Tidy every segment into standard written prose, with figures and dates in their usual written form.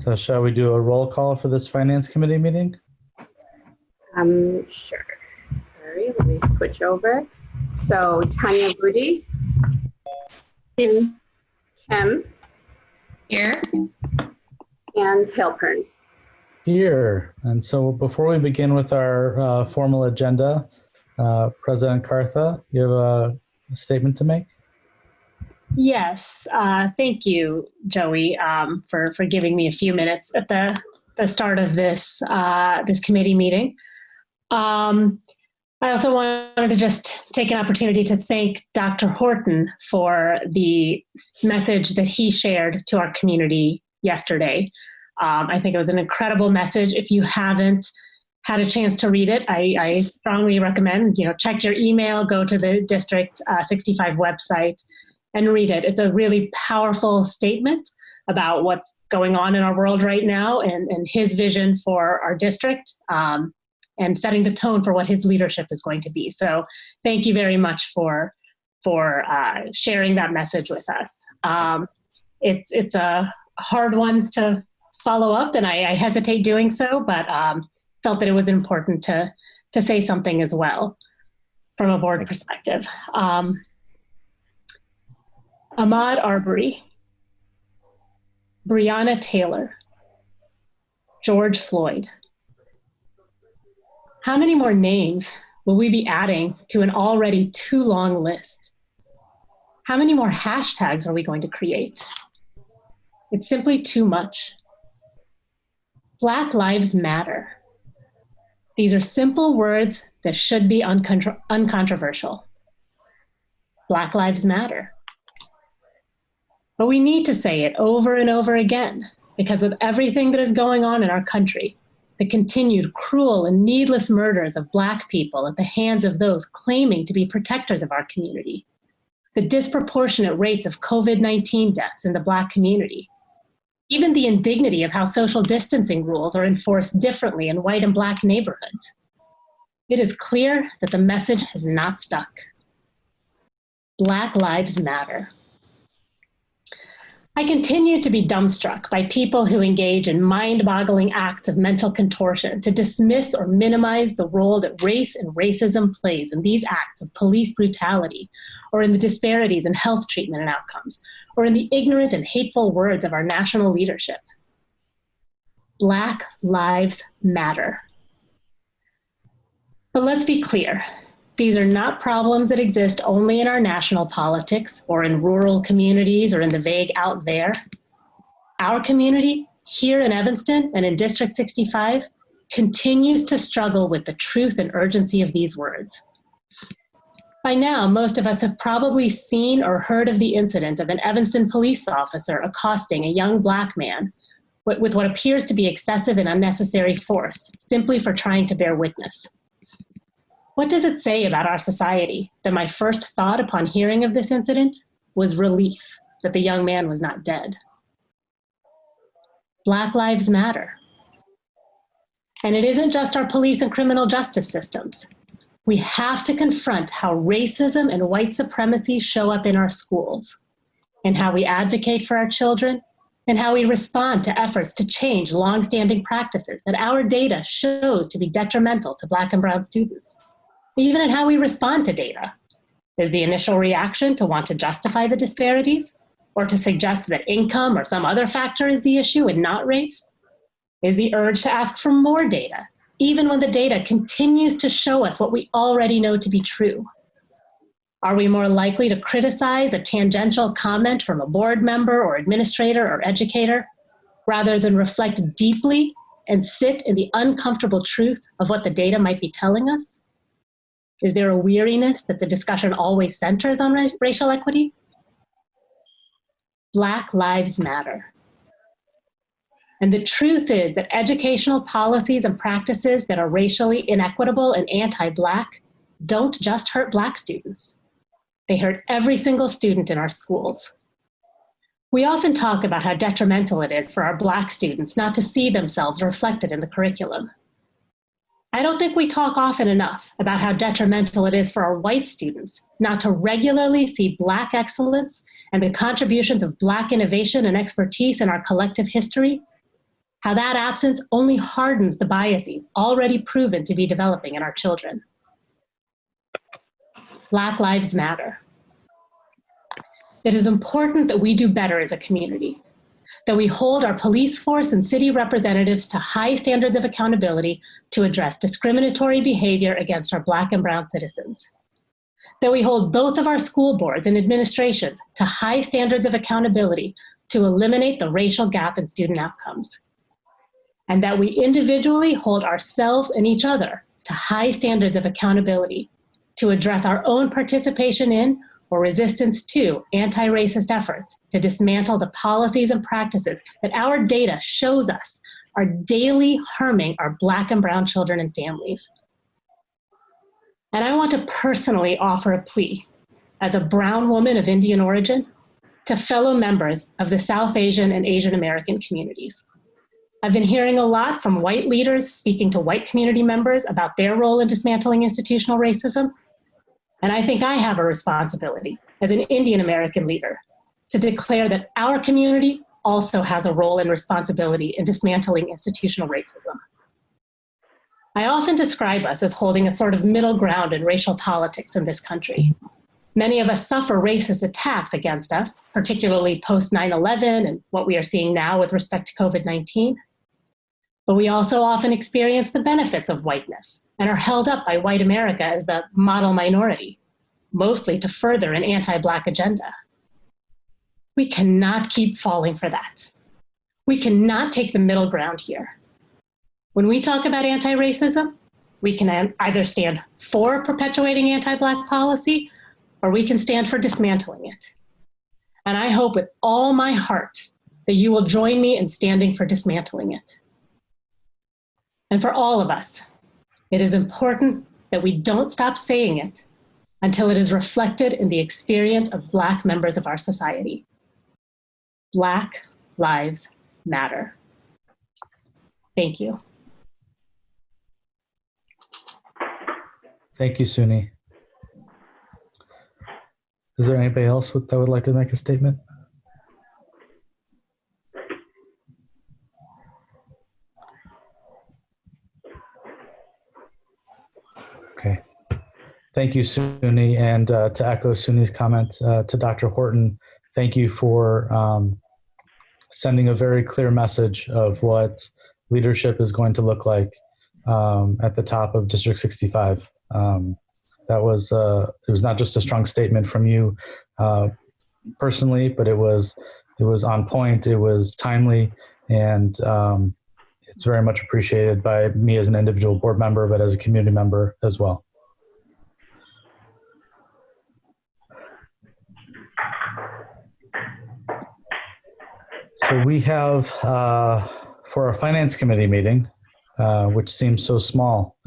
So shall we do a roll call for this Finance Committee meeting? Sure. Sorry, let me switch over. So Tanya Booty. Kim. Here. And Halpern. Here. And so before we begin with our formal agenda, President Cartha, you have a statement to make? Yes, thank you, Joey, for giving me a few minutes at the start of this this committee meeting. I also wanted to just take an opportunity to thank Dr. Horton for the message that he shared to our community yesterday. I think it was an incredible message. If you haven't had a chance to read it, I strongly recommend, check your email, go to the District 65 website and read it. It's a really powerful statement about what's going on in our world right now and his vision for our district and setting the tone for what his leadership is going to be. So thank you very much for sharing that message with us. It's a hard one to follow up, and I hesitate doing so, but felt that it was important to say something as well from a board perspective. Ahmaud Arbery, Breonna Taylor, George Floyd. How many more names will we be adding to an already too long list? How many more hashtags are we going to create? It's simply too much. Black Lives Matter. These are simple words that should be uncontroversial. Black Lives Matter. But we need to say it over and over again because with everything that is going on in our country, the continued cruel and needless murders of Black people at the hands of those claiming to be protectors of our community, the disproportionate rates of COVID-19 deaths in the Black community, even the indignity of how social distancing rules are enforced differently in white and Black neighborhoods. It is clear that the message has not stuck. Black Lives Matter. I continue to be dumbstruck by people who engage in mind-boggling acts of mental contortion to dismiss or minimize the role that race and racism plays in these acts of police brutality, or in the disparities in health treatment and outcomes, or in the ignorant and hateful words of our national leadership. Black Lives Matter. But let's be clear. These are not problems that exist only in our national politics or in rural communities or in the vague out there. Our community here in Evanston and in District 65 continues to struggle with the truth and urgency of these words. By now, most of us have probably seen or heard of the incident of an Evanston police officer accosting a young Black man with what appears to be excessive and unnecessary force, simply for trying to bear witness. What does it say about our society that my first thought upon hearing of this incident was relief that the young man was not dead? Black Lives Matter. And it isn't just our police and criminal justice systems. We have to confront how racism and white supremacy show up in our schools, and how we advocate for our children, and how we respond to efforts to change longstanding practices that our data shows to be detrimental to Black and Brown students. Even in how we respond to data. Is the initial reaction to want to justify the disparities, or to suggest that income or some other factor is the issue and not race? Is the urge to ask for more data, even when the data continues to show us what we already know to be true? Are we more likely to criticize a tangential comment from a board member or administrator or educator, rather than reflect deeply and sit in the uncomfortable truth of what the data might be telling us? Is there a weariness that the discussion always centers on racial equity? Black Lives Matter. And the truth is that educational policies and practices that are racially inequitable and anti-Black don't just hurt Black students. They hurt every single student in our schools. We often talk about how detrimental it is for our Black students not to see themselves reflected in the curriculum. I don't think we talk often enough about how detrimental it is for our white students not to regularly see Black excellence and the contributions of Black innovation and expertise in our collective history, how that absence only hardens the biases already proven to be developing in our children. Black lives matter. It is important that we do better as a community, that we hold our police force and city representatives to high standards of accountability to address discriminatory behavior against our Black and brown citizens, that we hold both of our school boards and administrations to high standards of accountability to eliminate the racial gap in student outcomes, and that we individually hold ourselves and each other to high standards of accountability to address our own participation in or resistance to anti-racist efforts to dismantle the policies and practices that our data shows us are daily harming our Black and brown children and families. And I want to personally offer a plea as a brown woman of Indian origin to fellow members of the South Asian and Asian American communities. I've been hearing a lot from white leaders speaking to white community members about their role in dismantling institutional racism. And I think I have a responsibility as an Indian American leader to declare that our community also has a role and responsibility in dismantling institutional racism. I often describe us as holding a sort of middle ground in racial politics in this country. Many of us suffer racist attacks against us, particularly post 9/11 and what we are seeing now with respect to COVID-19. But we also often experience the benefits of whiteness and are held up by white America as the model minority, mostly to further an anti-Black agenda. We cannot keep falling for that. We cannot take the middle ground here. When we talk about anti-racism, we can either stand for perpetuating anti-Black policy, or we can stand for dismantling it. And I hope with all my heart that you will join me in standing for dismantling it. And for all of us, it is important that we don't stop saying it until it is reflected in the experience of Black members of our society. Black lives matter. Thank you. Thank you, Suni. Is there anybody else that would like to make a statement? Okay. Thank you, Suni. And to echo Suni's comment to Dr. Horton, thank you for sending a very clear message of what leadership is going to look like at the top of District 65. That was, it was not just a strong statement from you personally, but it was on point, it was timely, and it's very much appreciated by me as an individual board member, but as a community member as well. So we have, for our finance committee meeting, which seems so small,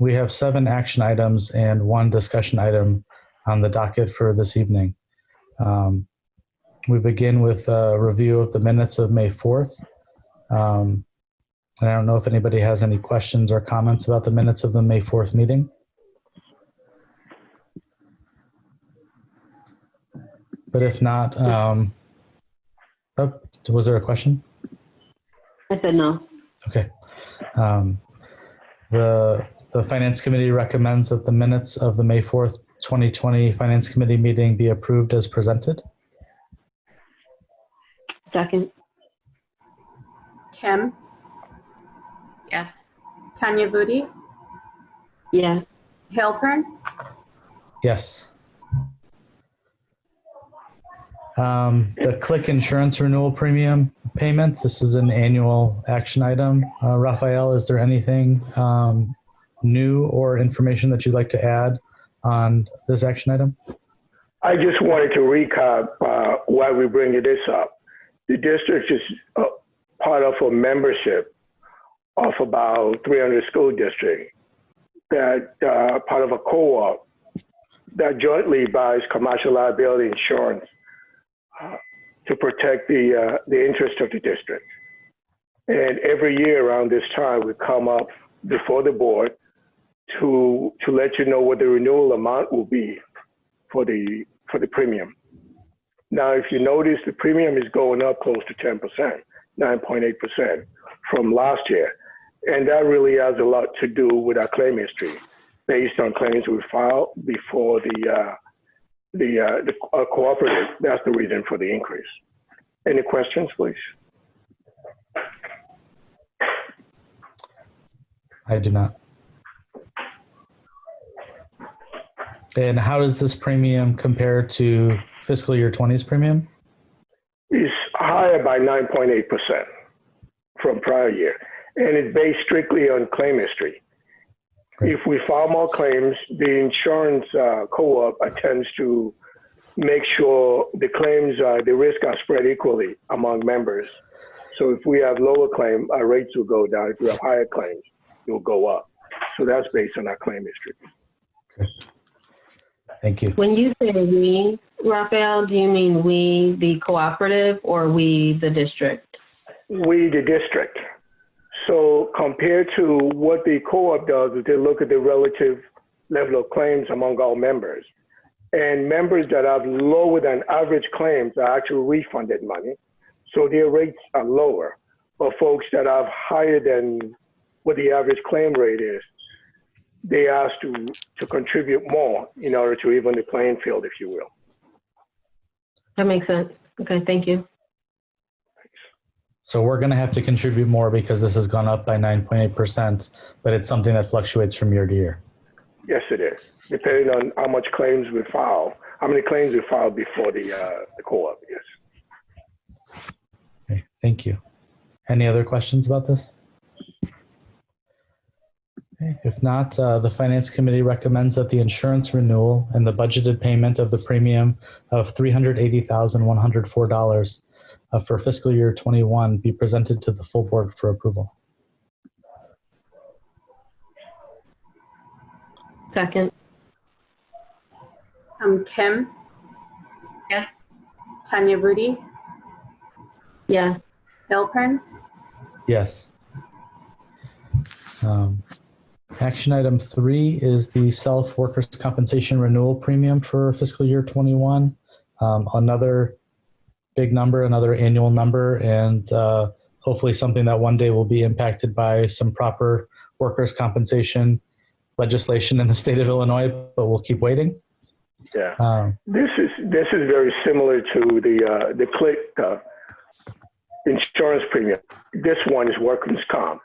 we have 7 action items and 1 discussion item on the docket for this evening. We begin with a review of the minutes of May 4th. And I don't know if anybody has any questions or comments about the minutes of the May 4th meeting. But if not, was there a question? I said no. Okay. The Finance Committee recommends that the minutes of the May 4th, 2020 Finance Committee meeting be approved as presented. Second. Kim? Yes. Tanya Budi? Yes. Halpern? Yes. The Click Insurance renewal premium payment, this is an annual action item. Raphael, is there anything new or information that you'd like to add on this action item? I just wanted to recap why we're bringing this up. The district is part of a membership of about 300 school districts that part of a co-op that jointly buys commercial liability insurance to protect the interest of the district. And every year around this time, we come up before the board to let you know what the renewal amount will be for the premium. Now, if you notice, the premium is going up close to 10%, 9.8% from last year. And that really has a lot to do with our claim history based on claims we filed before the cooperative. That's the reason for the increase. Any questions, please? I do not. And how does this premium compare to fiscal year 20's premium? It's higher by 9.8% from prior year. And it's based strictly on claim history. Great. If we file more claims, the insurance co-op attempts to make sure the claims, the risk are spread equally among members. So if we have lower claim, our rates will go down. If we have higher claims, it will go up. So that's based on our claim history. Okay. Thank you. When you say we, Raphael, do you mean we, the cooperative, or we, the district? We, the district. So compared to what the co-op does is they look at the relative level of claims among all members. And members that have lower than average claims are actually refunded money. So their rates are lower. But folks that have higher than what the average claim rate is, they ask to contribute more in order to even the playing field, if you will. That makes sense. Okay, thank you. So we're going to have to contribute more because this has gone up by 9.8%, but it's something that fluctuates from year to year. Yes, it is. Depending on how much claims we file, how many claims we filed before the co-op, yes. Okay, thank you. Any other questions about this? Okay, if not, the Finance Committee recommends that the insurance renewal and the budgeted payment of the premium of $380,104 for fiscal year 21 be presented to the full board for approval. Second. Kim, Yes. Tanya Rudy, Yes. Ilpern, Yes. Action item 3 is the self-workers compensation renewal premium for fiscal year 21. Another big number, another annual number, and hopefully something that one day will be impacted by some proper workers' compensation legislation in the state of Illinois, but we'll keep waiting. Yeah, this is very similar to the CLIC insurance premium. This one is workman's comp,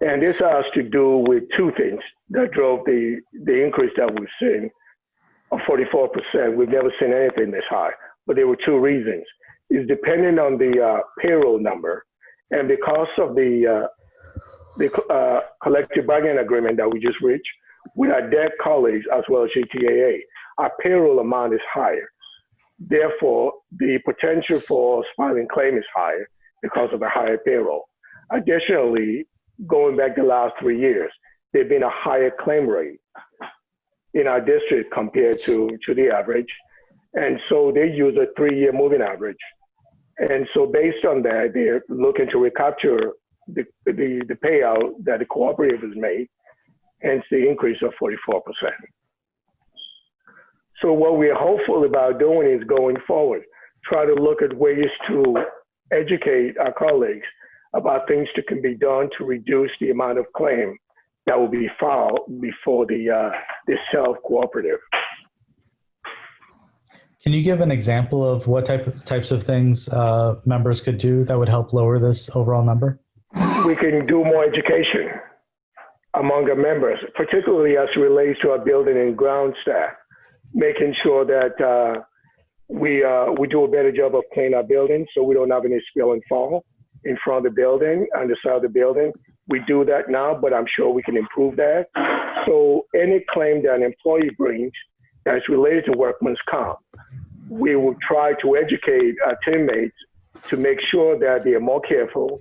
and this has to do with two things that drove the increase that we've seen of 44%. We've never seen anything this high, but there were two reasons. Is depending on the payroll number and because of the collective bargaining agreement that we just reached with our debt colleagues as well as GTAA, our payroll amount is higher. Therefore, the potential for filing claim is higher because of the higher payroll. Additionally, going back the last 3 years, there's been a higher claim rate in our district compared to the average. And so they use a 3-year moving average. And so based on that, they're looking to recapture the payout that the cooperative has made, hence the increase of 44%. So what we're hopeful about doing is going forward, try to look at ways to educate our colleagues about things that can be done to reduce the amount of claim that will be filed before the self-cooperative. Can you give an example of what types of things members could do that would help lower this overall number? We can do more education among our members, particularly as it relates to our building and ground staff, making sure that we do a better job of cleaning our buildings so we don't have any spill and fall in front of the building, on the side of the building. We do that now, but I'm sure we can improve that. So any claim that an employee brings that's related to workman's comp, we will try to educate our teammates to make sure that they are more careful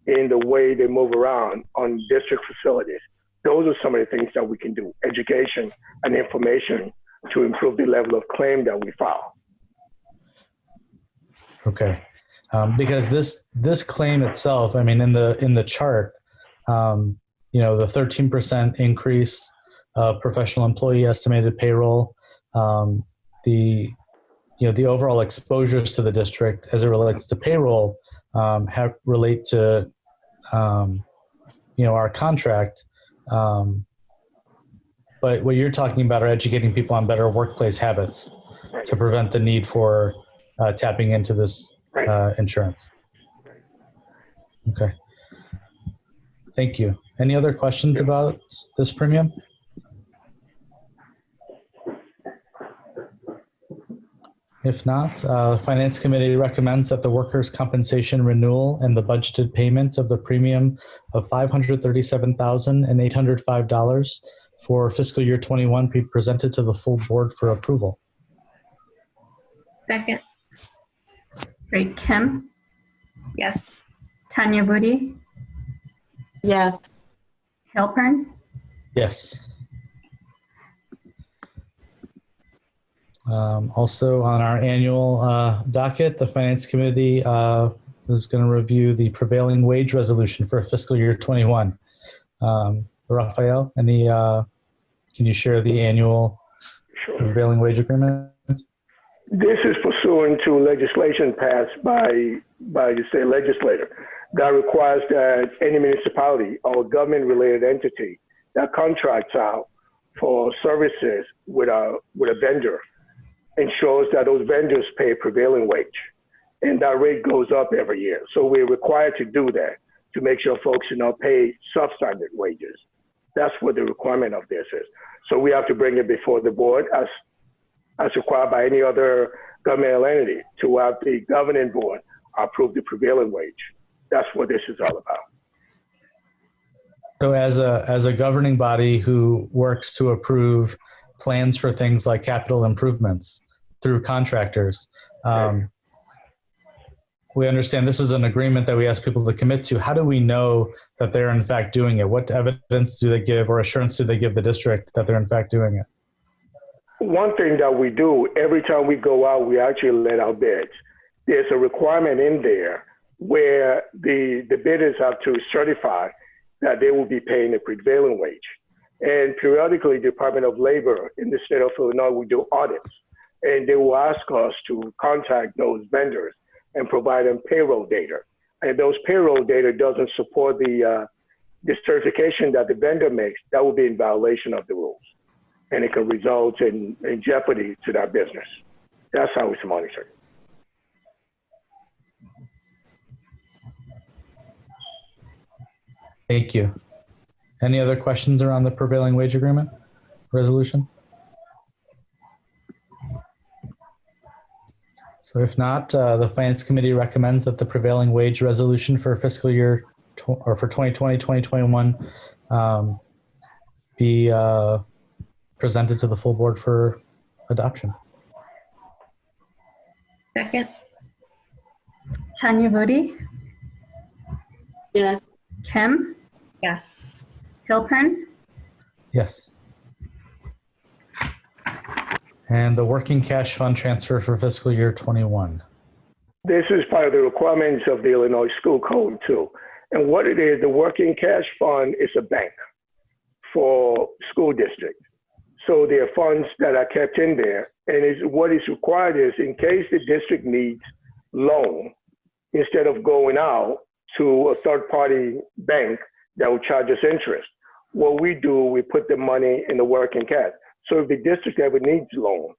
in the way they move around on district facilities. Those are some of the things that we can do, education and information to improve the level of claim that we file. Okay, because this claim itself, I mean, in the chart, the 13% increase of professional employee estimated payroll, the overall exposures to the district as it relates to payroll relate to our contract. But what you're talking about are educating people on better workplace habits to prevent the need for tapping into this insurance. Okay. Thank you. Any other questions about this premium? If not, the Finance Committee recommends that the workers' compensation renewal and the budgeted payment of the premium of $537,805 for fiscal year 21 be presented to the full board for approval. Second. Great. Kim, Yes. Tanya Budi, Yes. Halpern, Yes. Also on our annual docket, the Finance Committee is going to review the prevailing wage resolution for fiscal year 21. Raphael, can you share the annual prevailing wage agreement? This is pursuant to legislation passed by the state legislator that requires that any municipality or government-related entity that contracts out for services with a vendor ensures that those vendors pay prevailing wage, and that rate goes up every year. So we're required to do that to make sure folks are not paid substandard wages. That's what the requirement of this is. So we have to bring it before the board as required by any other governmental entity to have the governing board approve the prevailing wage. That's what this is all about. So as a governing body who works to approve plans for things like capital improvements through contractors, we understand this is an agreement that we ask people to commit to. How do we know that they're in fact doing it? What evidence do they give or assurance do they give the district that they're in fact doing it? One thing that we do, every time we go out, we actually let out bids. There's a requirement in there where the bidders have to certify that they will be paying a prevailing wage. And periodically, the Department of Labor in the state of Illinois will do audits, and they will ask us to contact those vendors and provide them payroll data. And if those payroll data doesn't support the certification that the vendor makes, that will be in violation of the rules. And it can result in jeopardy to that business. That's how it's monitored. Thank you. Any other questions around the prevailing wage agreement resolution? So if not, the Finance Committee recommends that the prevailing wage resolution for fiscal year or for 2020-2021 be presented to the full board for adoption. Second. Tanya Budi, Yes. Kim, Yes. Halpern, Yes. And the working cash fund transfer for fiscal year 21. This is part of the requirements of the Illinois School Code too. And what it is, the working cash fund is a bank for school districts. So there are funds that are kept in there. And what is required is in case the district needs loan, instead of going out to a third-party bank that will charge us interest, what we do, we put the money in the working cash. So if the district ever needs loan,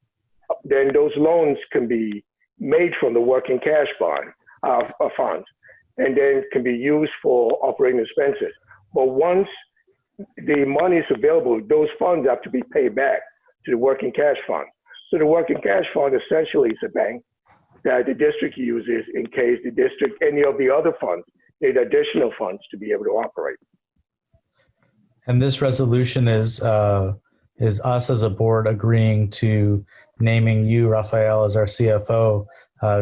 then those loans can be made from the working cash fund, funds, and then can be used for operating expenses. But once the money is available, those funds have to be paid back to the working cash fund. So the working cash fund essentially is a bank that the district uses in case the district, any of the other funds, need additional funds to be able to operate. And this resolution is us as a board agreeing to naming you, Raphael, as our CFO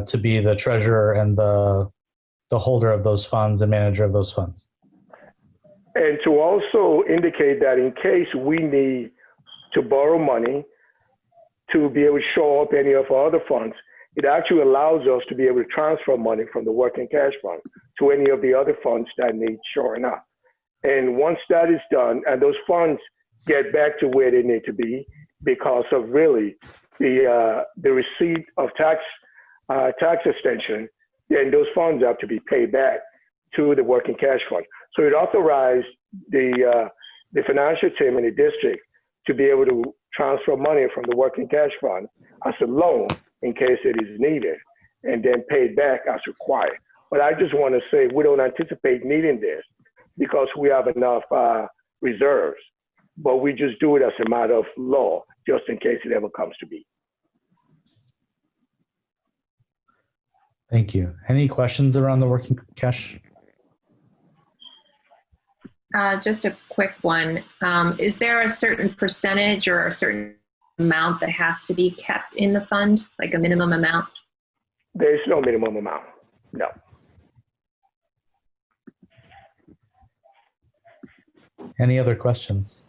to be the treasurer and the holder of those funds and manager of those funds. And to also indicate that in case we need to borrow money to be able to show up any of our other funds, it actually allows us to be able to transfer money from the working cash fund to any of the other funds that need shoring up. And once that is done, and those funds get back to where they need to be because of really the receipt of tax extension, then those funds have to be paid back to the working cash fund. So it authorized the financial team in the district to be able to transfer money from the working cash fund as a loan in case it is needed, and then paid back as required. But I just want to say we don't anticipate needing this because we have enough reserves, but we just do it as a matter of law, just in case it ever comes to be. Thank you. Any questions around the working cash? Just a quick one. Is there a certain percentage or a certain amount that has to be kept in the fund, like a minimum amount? There's no minimum amount, no. Any other questions?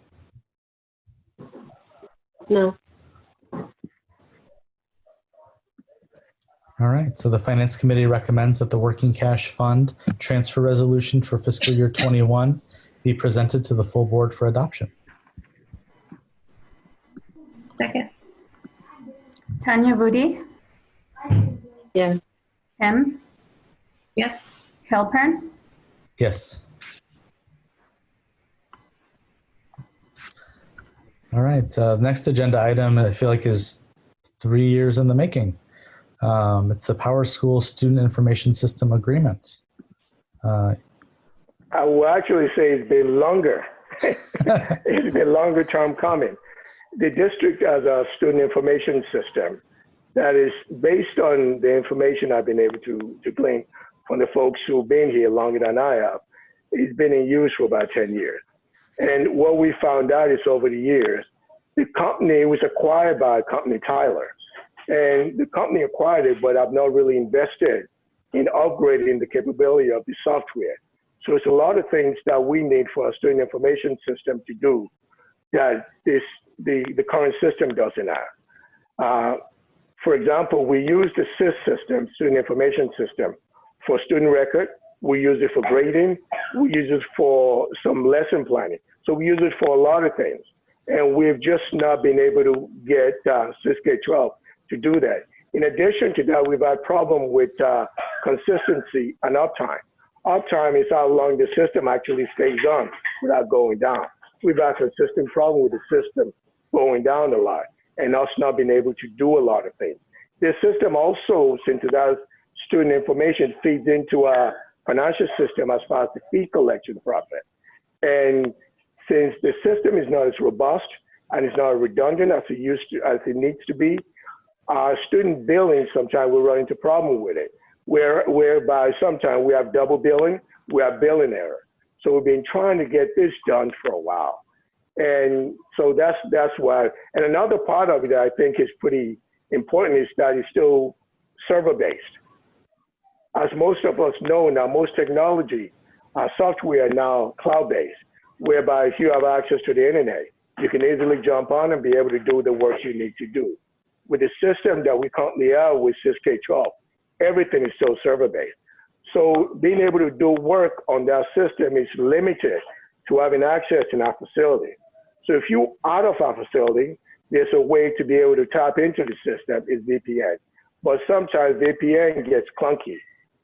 No. All right, so the Finance Committee recommends that the working cash fund transfer resolution for fiscal year 21 be presented to the full board for adoption. Second. Tanya Rudy, Yeah. Kim, Yes. Halpern, Yes. All right, next agenda item I feel like is 3 years in the making. It's the Power School Student Information System Agreement. I will actually say it's been longer. It's been longer term coming. The district has a student information system that is based on the information I've been able to glean from the folks who've been here longer than I have. It's been in use for about 10 years. And what we found out is over the years, the company was acquired by a company, Tyler. And the company acquired it, but I've not really invested in upgrading the capability of the software. So it's a lot of things that we need for a student information system to do that the current system doesn't have. For example, we use the SIS system, Student Information System, for student record. We use it for grading. We use it for some lesson planning. So we use it for a lot of things. And we've just not been able to get SIS K-12 to do that. In addition to that, we've had problem with consistency and uptime. Uptime is how long the system actually stays on without going down. We've had a consistent problem with the system going down a lot and us not being able to do a lot of things. The system also, since it has student information, feeds into a financial system as far as the fee collection process. And since the system is not as robust and it's not redundant as it needs to be, our student billing, sometimes we run into problem with it, whereby sometimes we have double billing, we have billing error. So we've been trying to get this done for a while. And so that's why. And another part of it that I think is pretty important is that it's still server-based. As most of us know now, most technology, software are now cloud-based, whereby if you have access to the internet, you can easily jump on and be able to do the work you need to do. With the system that we currently have with SIS K-12, everything is still server-based. So being able to do work on that system is limited to having access in our facility. So if you're out of our facility, there's a way to be able to tap into the system, is VPN. But sometimes VPN gets clunky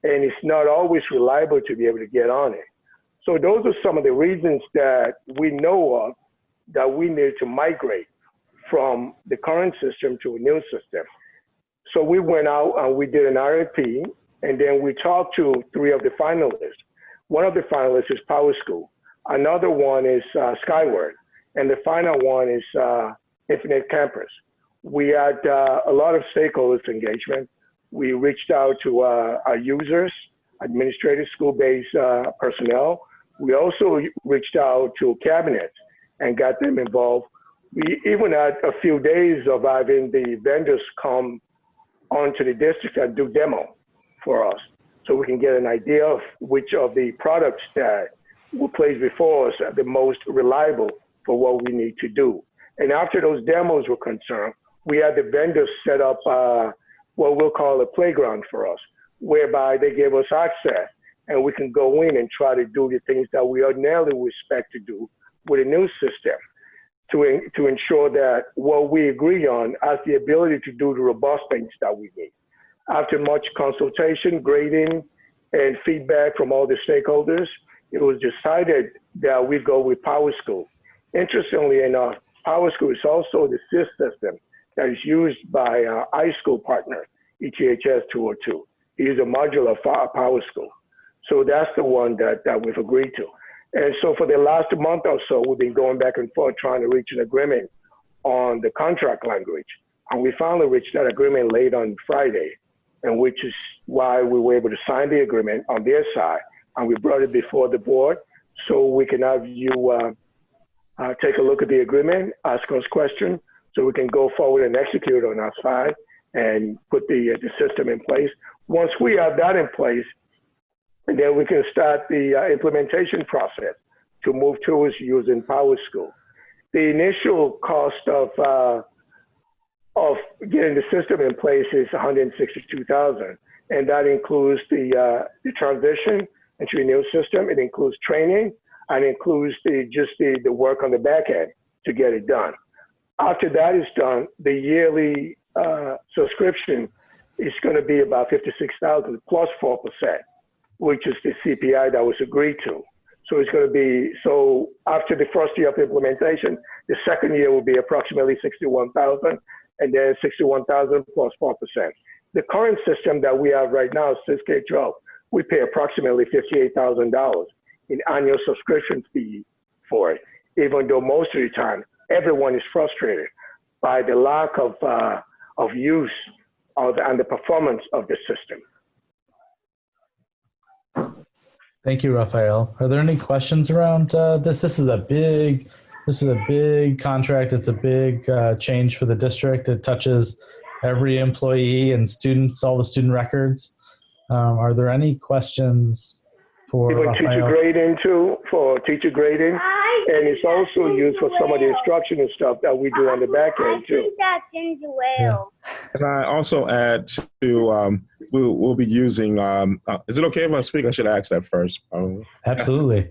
and it's not always reliable to be able to get on it. So those are some of the reasons that we know of that we need to migrate from the current system to a new system. So we went out and we did an RFP, and then we talked to 3 of the finalists. One of the finalists is Power School. Another one is Skyward. And the final one is Infinite Campus. We had a lot of stakeholders engagement. We reached out to our users, administrators, school-based personnel. We also reached out to cabinets and got them involved. We even had a few days of having the vendors come onto the district and do demo for us so we can get an idea of which of the products that were placed before us are the most reliable for what we need to do. And after those demos were concerned, we had the vendors set up what we'll call a playground for us, whereby they gave us access and we can go in and try to do the things that we ordinarily would expect to do with a new system to ensure that what we agree on has the ability to do the robust things that we need. After much consultation, grading, and feedback from all the stakeholders, it was decided that we go with PowerSchool. Interestingly enough, PowerSchool is also the SIS system that is used by our high school partner, ETHS 202. It is a module of PowerSchool. So that's the one that we've agreed to. And so for the last month or so, we've been going back and forth trying to reach an agreement on the contract language. And we finally reached that agreement late on Friday, and which is why we were able to sign the agreement on their side. And we brought it before the board so we can have you take a look at the agreement, ask us questions, so we can go forward and execute on our side and put the system in place. Once we have that in place, and then we can start the implementation process to move towards using PowerSchool. The initial cost of getting the system in place is $162,000, and that includes the transition into a new system. It includes training, and includes the work on the back end to get it done. After that is done, the yearly subscription is going to be about $56,000 plus 4%, which is the CPI that was agreed to. So it's going to be, so after the first year of implementation, the second year will be approximately $61,000, and then $61,000 plus 4%. The current system that we have right now, K-12, we pay approximately $58,000 in annual subscription fee for it, even though most of the time, everyone is frustrated by the lack of use and the performance of the system. Thank you, Raphael. Are there any questions around this? This is a big contract. It's a big change for the district. It touches every employee and students, all the student records. Are there any questions for Even Raphael? teacher grading too, for teacher grading. And it's also used for some of the instruction and stuff that we do on the back end too. Yeah. Can I also add to, we'll be using, is it okay if I speak? I should ask that first. Absolutely.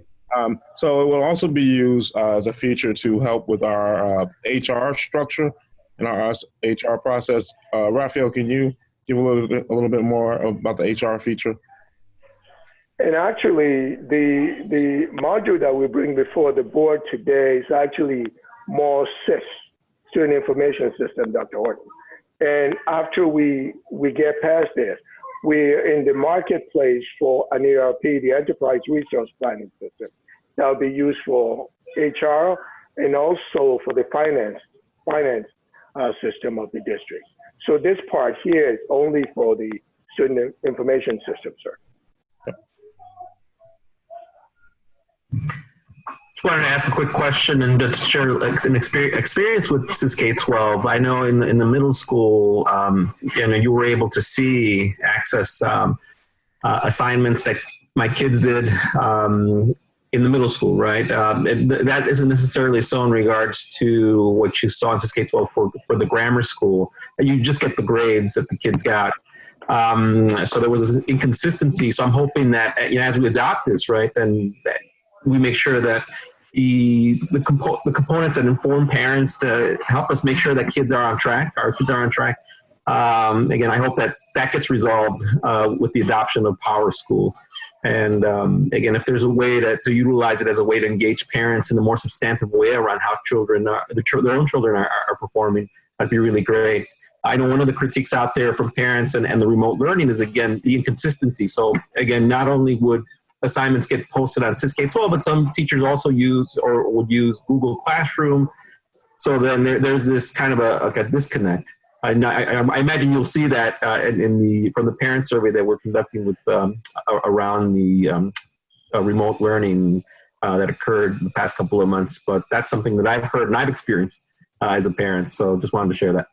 So it will also be used as a feature to help with our HR structure and our HR process. Raphael, can you give a little bit more about the HR feature? And actually, the module that we bring before the board today is actually more SIS, Student Information System, Dr. Horton. And after we get past this, we're in the marketplace for an ERP, the Enterprise Resource Planning System, that will be used for HR and also for the finance system of the district. So this part here is only for the Student Information System, sir. Just wanted to ask a quick question and just share an experience with K-12. I know in the middle school, you were able to access assignments that my kids did in the middle school, right? That isn't necessarily so in regards to what you saw in K-12 for the grammar school. You just get the grades that the kids got. So there was an inconsistency. So I'm hoping that as we adopt this, right, then that we make sure that the components that inform parents to help us make sure that kids are on track, our kids are on track. Again, I hope that gets resolved with the adoption of PowerSchool. And again, if there's a way to utilize it as a way to engage parents in a more substantive way around how their own children are performing, that'd be really great. I know one of the critiques out there from parents and the remote learning is, again, the inconsistency. So again, not only would assignments get posted on K-12, but some teachers also would use Google Classroom. So then there's this kind of a disconnect. I imagine you'll see that from the parent survey that we're conducting with around the remote learning that occurred the past couple of months. But that's something that I've heard and I've experienced as a parent. So just wanted to share that.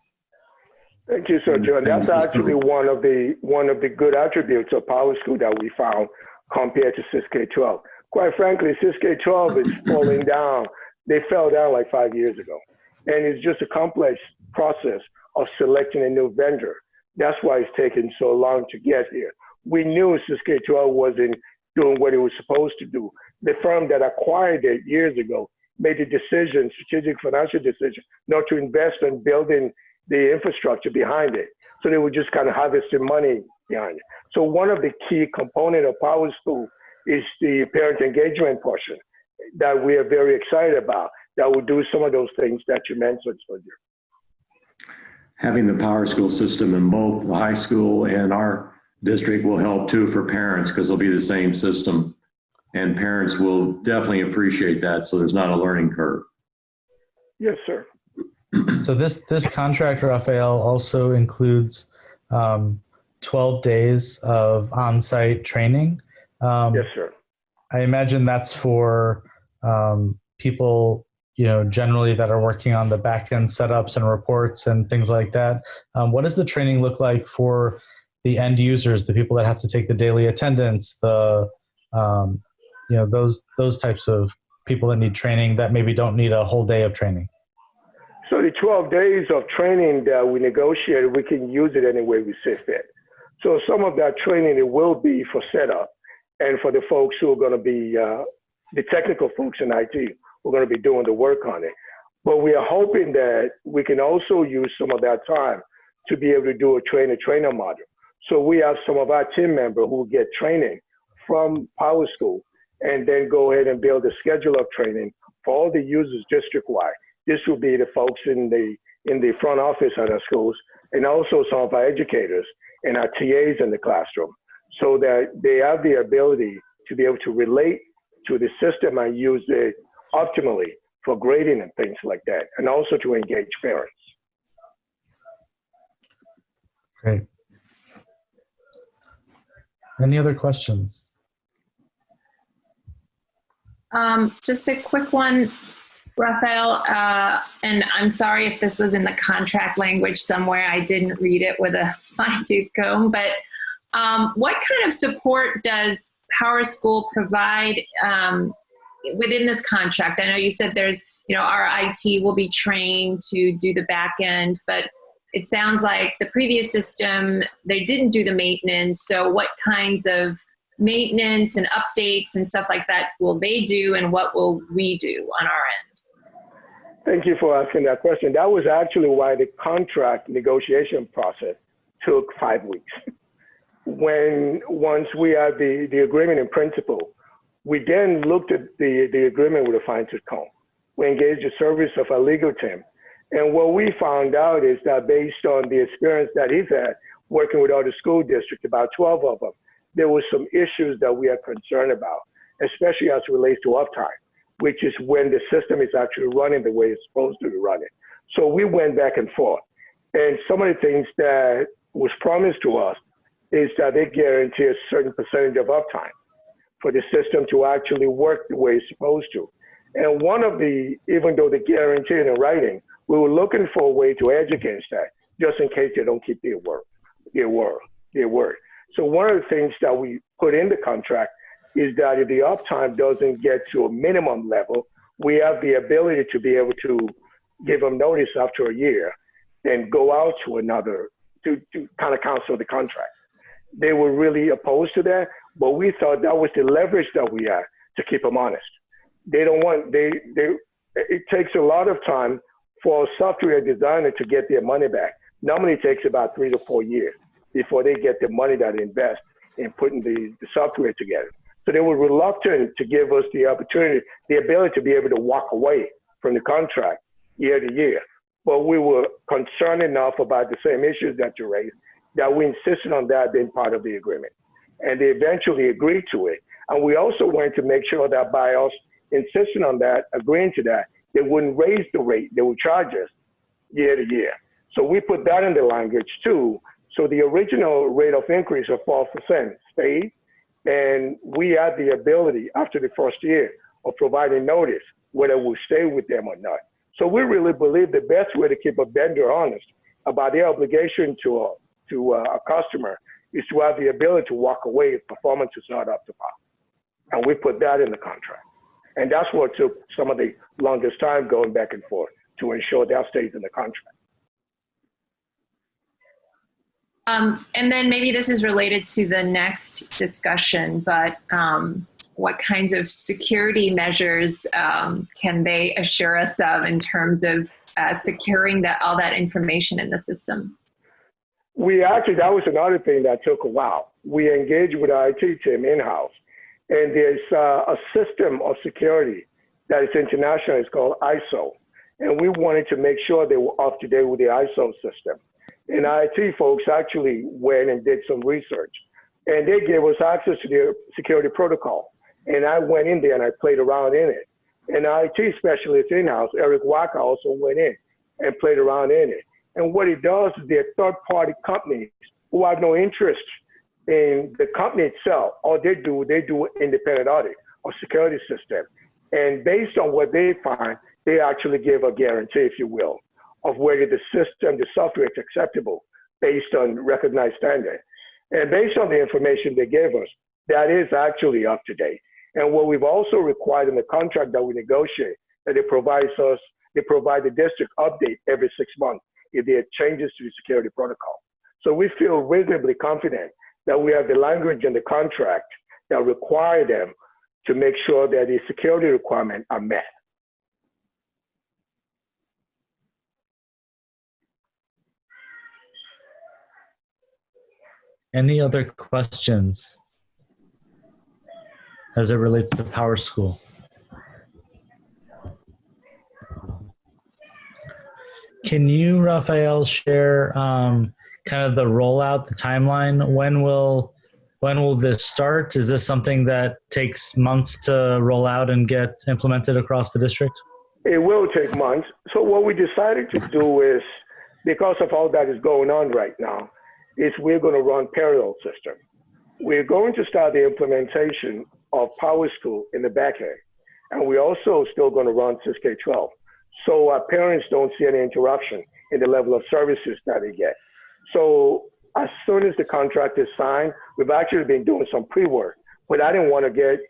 Thank you, Sir John. That's actually one of the good attributes of PowerSchool that we found compared to K-12. Quite frankly, K-12 is falling down. They fell down like 5 years ago. And it's just a complex process of selecting a new vendor. That's why it's taken so long to get here. We knew K-12 wasn't doing what it was supposed to do. The firm that acquired it years ago made a decision, strategic financial decision, not to invest in building the infrastructure behind it. So they were just kind of harvesting money behind it. So one of the key components of Power School is the parent engagement portion that we are very excited about, that will do some of those things that you mentioned, Sonia. Having the Power School system in both the high school and our district will help too for parents, because it'll be the same system, and parents will definitely appreciate that, so there's not a learning curve. Yes, sir. So this contract, Raphael, also includes 12 days of on-site training. Yes, sir. I imagine that's for people, generally that are working on the back-end setups and reports and things like that. What does the training look like for the end users, the people that have to take the daily attendance, those types of people that need training that maybe don't need a whole day of training? So the 12 days of training that we negotiated, we can use it any way we see fit. So some of that training, it will be for setup and for the folks who are going to be, the technical folks in IT who are going to be doing the work on it. But we are hoping that we can also use some of that time to be able to do a trainer-trainer model. So we have some of our team members who get training from Power School and then go ahead and build a schedule of training for all the users district-wide. This will be the folks in the front office at our schools, and also some of our educators and our TAs in the classroom, so that they have the ability to be able to relate to the system and use it optimally for grading and things like that, and also to engage parents. Great. Any other questions? Just a quick one, Raphael, and I'm sorry if this was in the contract language somewhere. I didn't read it with a fine-tooth comb, but what kind of support does Power School provide within this contract? I know you said there's, our IT will be trained to do the back end, but it sounds like the previous system, they didn't do the maintenance. So what kinds of maintenance and updates and stuff like that will they do, and what will we do on our end? Thank you for asking that question. That was actually why the contract negotiation process took 5 weeks. Once we had the agreement in principle, we then looked at the agreement with a fine-tooth comb. We engaged the service of our legal team. And what we found out is that based on the experience that he's had working with other school districts, about 12 of them, there were some issues that we are concerned about, especially as it relates to uptime, which is when the system is actually running the way it's supposed to be running. So we went back and forth. And some of the things that was promised to us is that they guarantee a certain percentage of uptime for the system to actually work the way it's supposed to. And one of the, even though they guaranteed in writing, we were looking for a way to edge against that, just in case they don't keep their word. So one of the things that we put in the contract is that if the uptime doesn't get to a minimum level, we have the ability to be able to give them notice after a year and go out to another, to kind of cancel the contract. They were really opposed to that, but we thought that was the leverage that we had to keep them honest. They don't want, it takes a lot of time for a software designer to get their money back. Normally it takes about 3 to 4 years before they get the money that they invest in putting the software together. So they were reluctant to give us the opportunity, the ability to be able to walk away from the contract year to year. But we were concerned enough about the same issues that you raised that we insisted on that being part of the agreement. And they eventually agreed to it. And we also wanted to make sure that by us insisting on that, agreeing to that, they wouldn't raise the rate they would charge us year to year. So we put that in the language too. So the original rate of increase of 4% stayed, and we had the ability after the first year of providing notice whether we'll stay with them or not. So we really believe the best way to keep a vendor honest about their obligation to a customer is to have the ability to walk away if performance is not up to par. And we put that in the contract. And that's what took some of the longest time going back and forth to ensure that stays in the contract. And then maybe this is related to the next discussion, but what kinds of security measures can they assure us of in terms of securing all that information in the system? That was another thing that took a while. We engaged with our IT team in-house, and there's a system of security that is international. It's called ISO. And we wanted to make sure they were up to date with the ISO system. And our IT folks actually went and did some research, and they gave us access to their security protocol. And I went in there and I played around in it. And our IT specialist in-house, Eric Walker, also went in and played around in it. And what it does is they're third-party companies who have no interest in the company itself. All they do independent audit of security system. And based on what they find, they actually give a guarantee, if you will, of whether the system, the software is acceptable based on recognized standard. And based on the information they gave us, that is actually up to date. And what we've also required in the contract that we negotiate, that they provide the district update every 6 months if there are changes to the security protocol. So we feel reasonably confident that we have the language in the contract that require them to make sure that the security requirements are met. Any other questions as it relates to Power School? Can you, Raphael, share kind of the rollout, the timeline? When will this start? Is this something that takes months to roll out and get implemented across the district? It will take months. So what we decided to do is, because of all that is going on right now, is we're going to run parallel system. We're going to start the implementation of Power School in the back end, and we're also still going to run K-12. So our parents don't see any interruption in the level of services that they get. So as soon as the contract is signed, we've actually been doing some pre-work, but I didn't want to get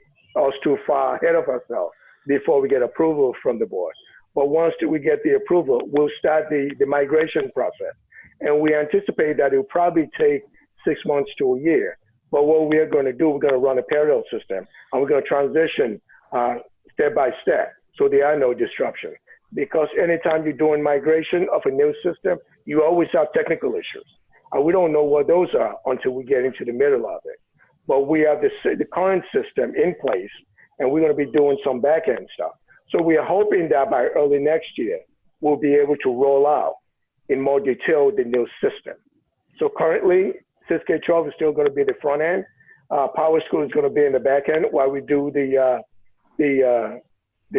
us too far ahead of ourselves before we get approval from the board. But once we get the approval, we'll start the migration process. And we anticipate that it will probably take 6 months to a year. But what we're going to do, we're going to run a parallel system, and we're going to transition step by step so there are no disruptions. Because anytime you're doing migration of a new system, you always have technical issues. And we don't know what those are until we get into the middle of it. But we have the current system in place, and we're going to be doing some back-end stuff. So we are hoping that by early next year, we'll be able to roll out in more detail the new system. So currently, K-12 is still going to be the front end. Power School is going to be in the back end while we do the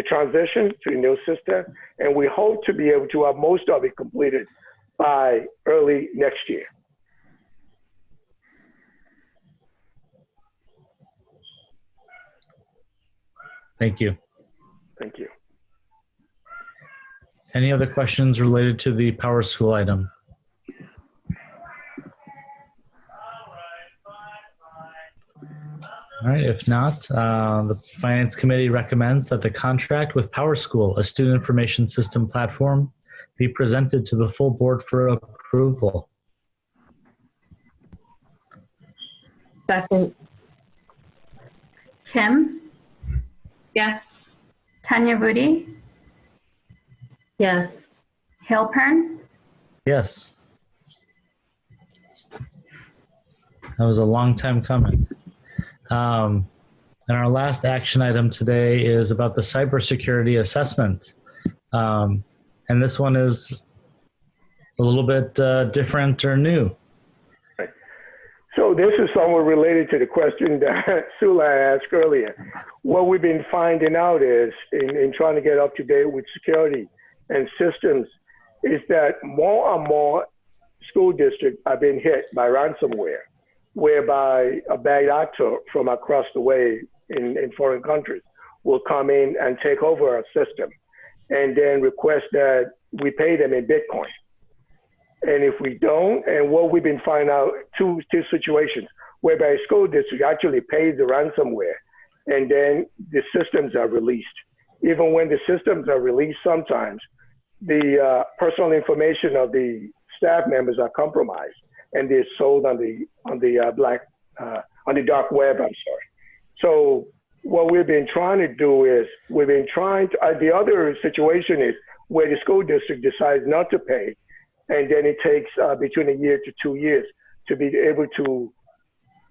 transition to the new system. And we hope to be able to have most of it completed by early next year. Thank you. Thank you. Any other questions related to the Power School item? All right, if not, the Finance Committee recommends that the contract with Power School, a student information system platform, be presented to the full board for approval. Second. Kim, Yes. Tanya Budi, Yes. Hilpern, Yes. That was a long time coming. And our last action item today is about the Cybersecurity Assessment. And this one is a little bit different or new. So this is somewhat related to the question that Sula asked earlier. What we've been finding out is, in trying to get up to date with security and systems, is that more and more school districts are being hit by ransomware, whereby a bad actor from across the way in foreign countries will come in and take over our system and then request that we pay them in Bitcoin. And if we don't, and what we've been finding out, two situations, whereby a school district actually pays the ransomware and then the systems are released. Even when the systems are released, sometimes the personal information of the staff members are compromised. and they're sold on the dark web. I'm sorry. So what we've been trying to do is the other situation is where the school district decides not to pay, and then it takes between a year to 2 years to be able to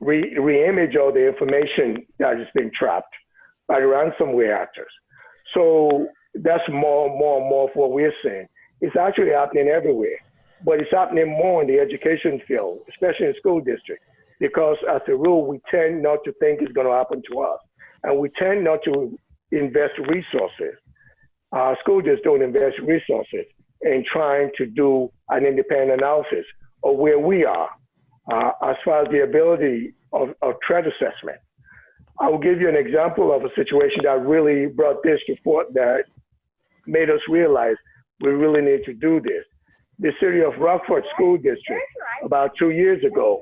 re-image all the information that has been trapped by the ransomware actors. So that's more of what we're seeing. It's actually happening everywhere, but it's happening more in the education field, especially in school districts, because as a rule, we tend not to think it's going to happen to us, and we tend not to invest resources. School districts don't invest resources in trying to do an independent analysis of where we are as far as the ability of threat assessment. I will give you an example of a situation that really brought this to forth, that made us realize we really need to do this. The city of Rockford School District, about 2 years ago,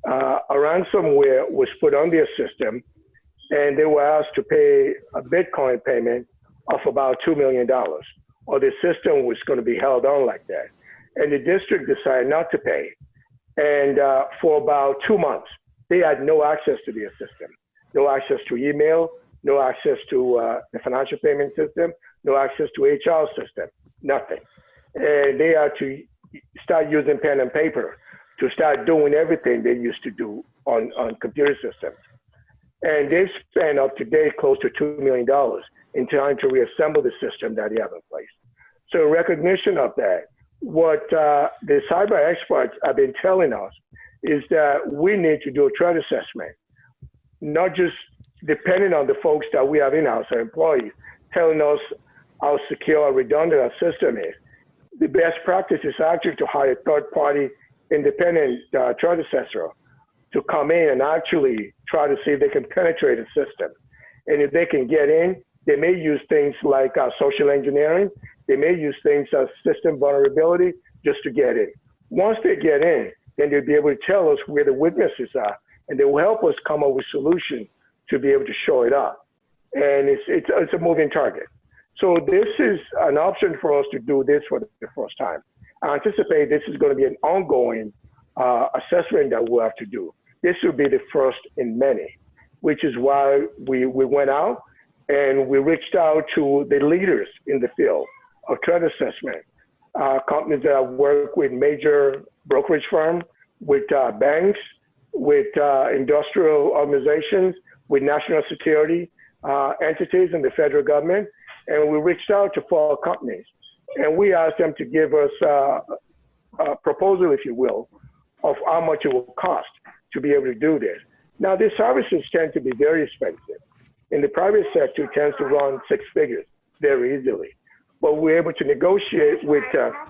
a ransomware was put on their system, and they were asked to pay a Bitcoin payment of about $2 million, or the system was going to be held on like that. And the district decided not to pay. And for about 2 months, they had no access to their system, no access to email, no access to the financial payment system, no access to HR system, nothing. And they had to start using pen and paper to start doing everything they used to do on computer systems. And they've spent up to date close to $2 million in trying to reassemble the system that they have in place. So in recognition of that, what the cyber experts have been telling us is that we need to do a threat assessment, not just depending on the folks that we have in-house, our employees, telling us how secure or redundant our system is. The best practice is actually to hire a third-party independent threat assessor to come in and actually try to see if they can penetrate the system. And if they can get in, they may use things like social engineering. They may use things as system vulnerability just to get in. Once they get in, then they'll be able to tell us where the weaknesses are, and they will help us come up with solutions to be able to show it up. And it's a moving target. So this is an option for us to do this for the first time. I anticipate this is going to be an ongoing assessment that we'll have to do. This will be the first in many, which is why we went out and we reached out to the leaders in the field of threat assessment, companies that work with major brokerage firms, with banks, with industrial organizations, with national security entities in the federal government. And we reached out to 4 companies, and we asked them to give us a proposal, if you will, of how much it will cost to be able to do this. Now, these services tend to be very expensive. In the private sector, it tends to run 6 figures very easily. But we were able to negotiate with some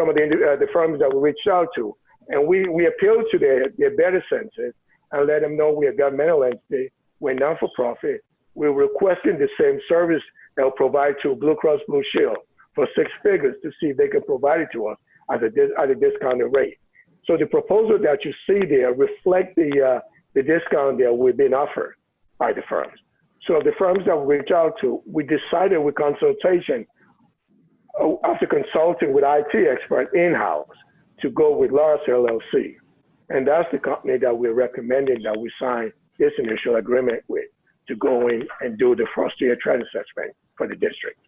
of the firms that we reached out to, and we appealed to their better senses and let them know we're a governmental entity, we're non-for-profit. We're requesting the same service that will provide to Blue Cross Blue Shield for 6 figures to see if they can provide it to us at a discounted rate. So the proposal that you see there reflect the discount that we've been offered by the firms. So the firms that we reached out to, we decided with consultation, after consulting with IT expert in-house, to go with Lars LLC. And that's the company that we're recommending that we sign this initial agreement with, to go in and do the first year threat assessment for the district.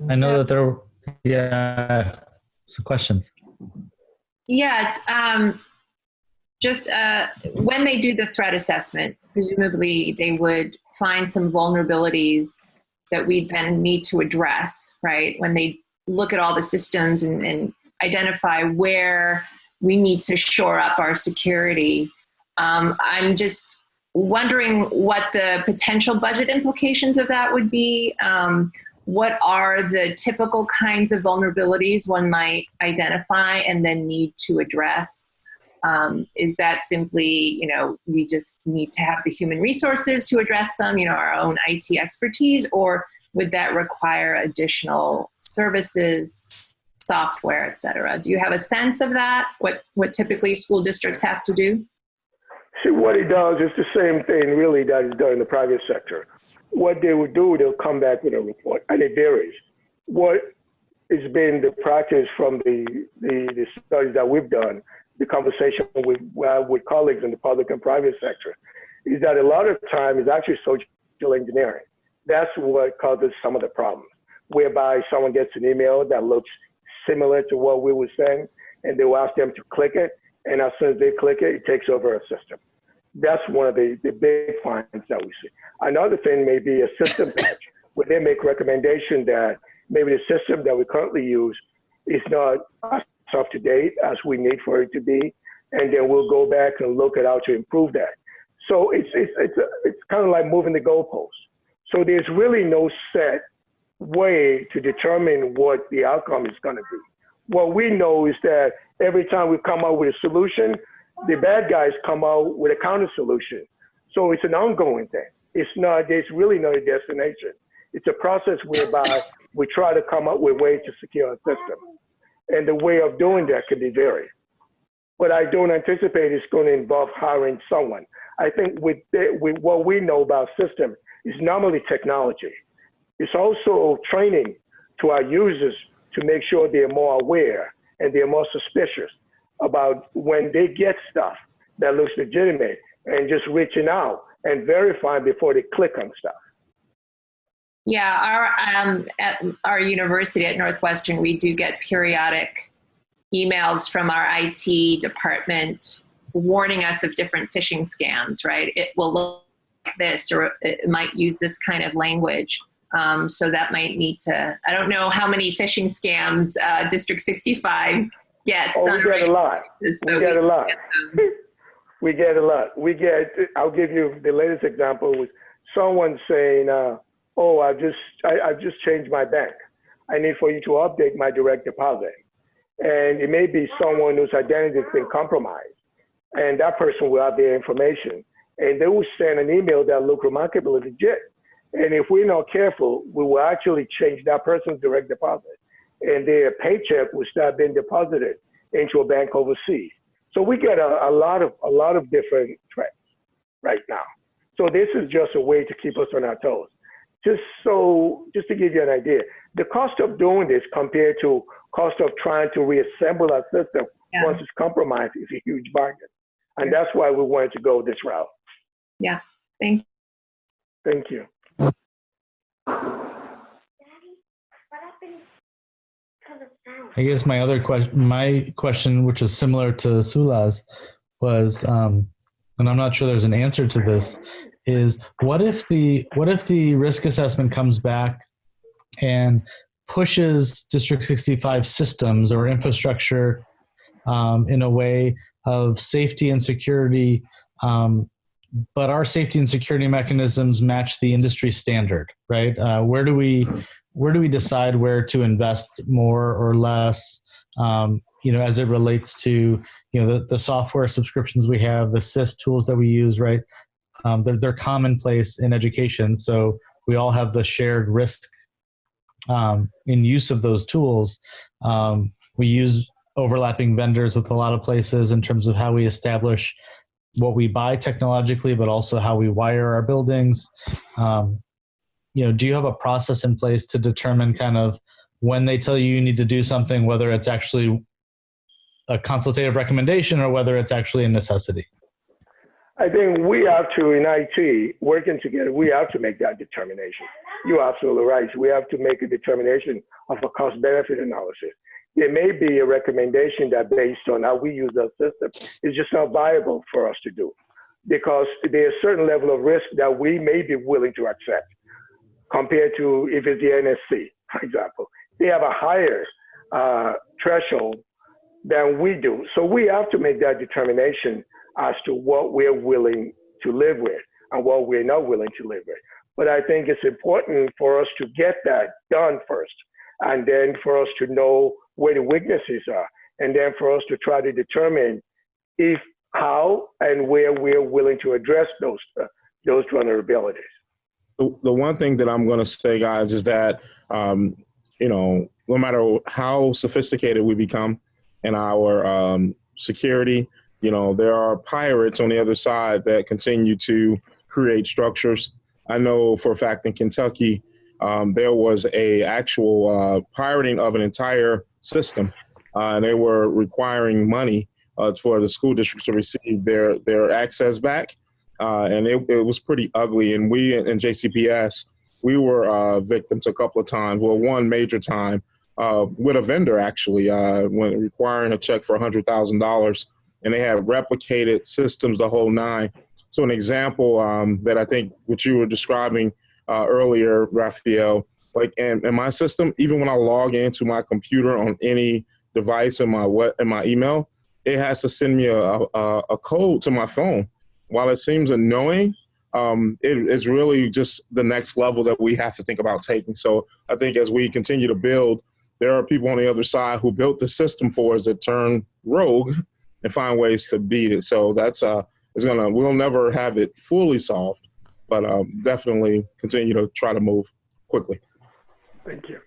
I know that there were, some questions. Yeah, just when they do the threat assessment, presumably they would find some vulnerabilities that we then need to address, right? When they look at all the systems and identify where we need to shore up our security. I'm just wondering what the potential budget implications of that would be. What are the typical kinds of vulnerabilities one might identify and then need to address? Is that simply, we just need to have the human resources to address them, our own IT expertise, or would that require additional services, software, et cetera? Do you have a sense of that? What typically school districts have to do? See, what it does is the same thing really that is done in the private sector. What they would do, they'll come back with a report, and it varies. What has been the practice from the studies that we've done, the conversation with colleagues in the public and private sector, is that a lot of time is actually social engineering. That's what causes some of the problems, whereby someone gets an email that looks similar to what we were saying, and they will ask them to click it, and as soon as they click it, it takes over a system. That's one of the big finds that we see. Another thing may be a system patch, where they make recommendation that maybe the system that we currently use is not as up to date as we need for it to be, and then we'll go back and look at how to improve that. So it's kind of like moving the goalposts. So there's really no set way to determine what the outcome is going to be. What we know is that every time we come out with a solution, the bad guys come out with a counter solution. So it's an ongoing thing. There's really no destination. It's a process whereby we try to come up with ways to secure a system. And the way of doing that can be varied. But I don't anticipate it's going to involve hiring someone. I think with what we know about system is normally technology. It's also training to our users to make sure they're more aware and they're more suspicious about when they get stuff that looks legitimate, and just reaching out and verifying before they click on stuff. Yeah, at our university at Northwestern, we do get periodic emails from our IT department warning us of different phishing scams, right? It will look like this, or it might use this kind of language. So that might need to, I don't know how many phishing scams District 65 gets. Oh, we get a lot. We get a lot. We get a lot. I'll give you the latest example was someone saying, oh, I've just changed my bank. I need for you to update my direct deposit. And it may be someone whose identity has been compromised. And that person will have their information. And they will send an email that look remarkably legit. And if we're not careful, we will actually change that person's direct deposit. And their paycheck will start being deposited into a bank overseas. So we get a lot of different threats right now. So this is just a way to keep us on our toes. Just to give you an idea, the cost of doing this compared to cost of trying to reassemble our system once it's compromised is a huge bargain. And that's why we wanted to go this route. Yeah, thank you. Thank you. I guess my question, which is similar to Sula's, was, and I'm not sure there's an answer to this, is what if the risk assessment comes back and pushes District 65 systems or infrastructure in a way of safety and security, but our safety and security mechanisms match the industry standard, right? Where do we decide where to invest more or less, as it relates to, the software subscriptions we have, the SIS tools that we use, right? They're commonplace in education. So we all have the shared risk in use of those tools. We use overlapping vendors with a lot of places in terms of how we establish what we buy technologically, but also how we wire our buildings. Do you have a process in place to determine kind of when they tell you need to do something, whether it's actually a consultative recommendation or whether it's actually a necessity? I think we have to, in IT, working together, we have to make that determination. You're absolutely right. We have to make a determination of a cost-benefit analysis. There may be a recommendation that based on how we use our system is just not viable for us to do, because there's a certain level of risk that we may be willing to accept compared to if it's the NSC, for example. They have a higher threshold than we do. So we have to make that determination as to what we're willing to live with and what we're not willing to live with. But I think it's important for us to get that done first, and then for us to know where the weaknesses are, and then for us to try to determine how and where we're willing to address those vulnerabilities. The one thing that I'm going to say, guys, is that, no matter how sophisticated we become in our security, there are pirates on the other side that continue to create structures. I know for a fact in Kentucky, there was a actual pirating of an entire system. And they were requiring money for the school districts to receive their access back. And it was pretty ugly. And we in JCPS, we were victims a couple of times. Well, one major time with a vendor, actually, when requiring a check for $100,000. And they had replicated systems the whole nine. So an example that I think what you were describing earlier, Raphael, like in my system, even when I log into my computer on any device in my email, it has to send me a code to my phone. While it seems annoying, it's really just the next level that we have to think about taking. So I think as we continue to build, there are people on the other side who built the system for us that turn rogue and find ways to beat it. So that's we'll never have it fully solved, but definitely continue to try to move quickly. Thank you.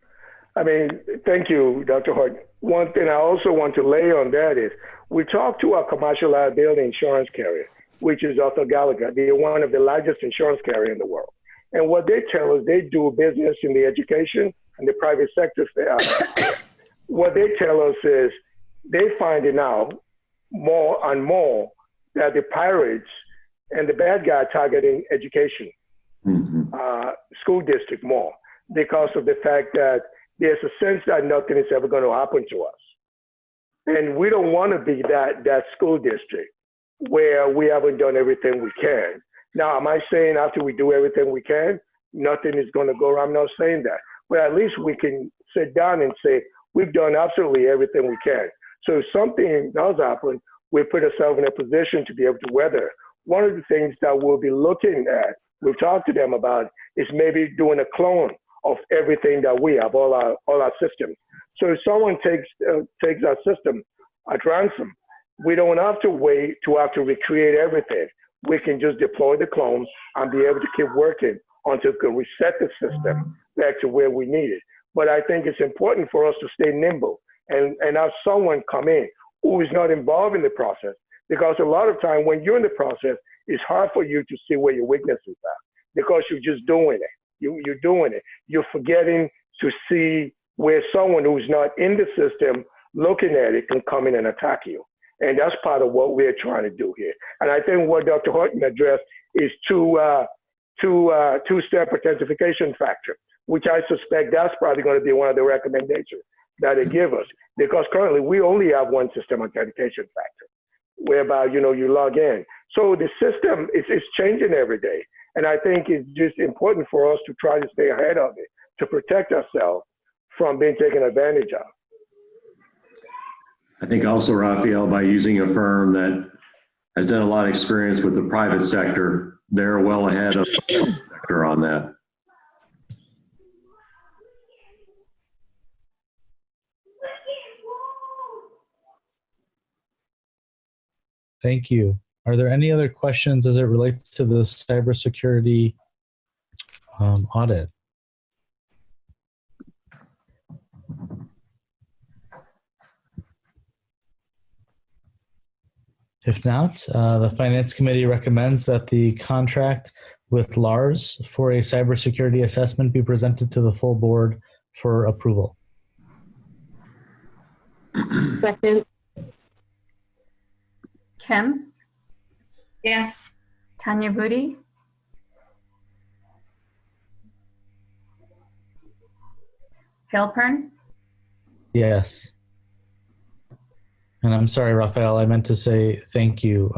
Thank you, Dr. Hart. One thing I also want to lay on that is we talked to our commercial liability insurance carrier, which is Arthur Gallagher. They're one of the largest insurance carrier in the world. And what they tell us, they do business in the education and the private sector. What they tell us is they find it now more and more that the pirates and the bad guy targeting education, school district more, because of the fact that there's a sense that nothing is ever going to happen to us. And we don't want to be that school district where we haven't done everything we can. Now, am I saying after we do everything we can, nothing is going to go wrong? I'm not saying that. But at least we can sit down and say, we've done absolutely everything we can. So if something does happen, we put ourselves in a position to be able to weather. One of the things that we'll be looking at, we've talked to them about, is maybe doing a clone of everything that we have, all our systems. So if someone takes our system at ransom, we don't have to wait to have to recreate everything. We can just deploy the clones and be able to keep working until we can reset the system back to where we need it. But I think it's important for us to stay nimble and have someone come in who is not involved in the process, because a lot of time when you're in the process, it's hard for you to see where your weaknesses are because you're just doing it. You're doing it. You're forgetting to see where someone who's not in the system looking at it can come in and attack you. And that's part of what we're trying to do here. And I think what Dr. Horton addressed is two-step identification factor, which I suspect that's probably going to be one of the recommendations that they give us, because currently we only have one system authentication factor, whereby you log in. So the system is changing every day. And I think it's just important for us to try to stay ahead of it, to protect ourselves from being taken advantage of. I think also, Raphael, by using a firm that has done a lot of experience with the private sector, they're well ahead of the public sector on that. Thank you. Are there any other questions as it relates to the cybersecurity audit? If not, the Finance Committee recommends that the contract with Lars for a cybersecurity assessment be presented to the full board for approval. Second. Kim, Yes. Tanya Booty, Halpern, Yes. And I'm sorry, Raphael, I meant to say thank you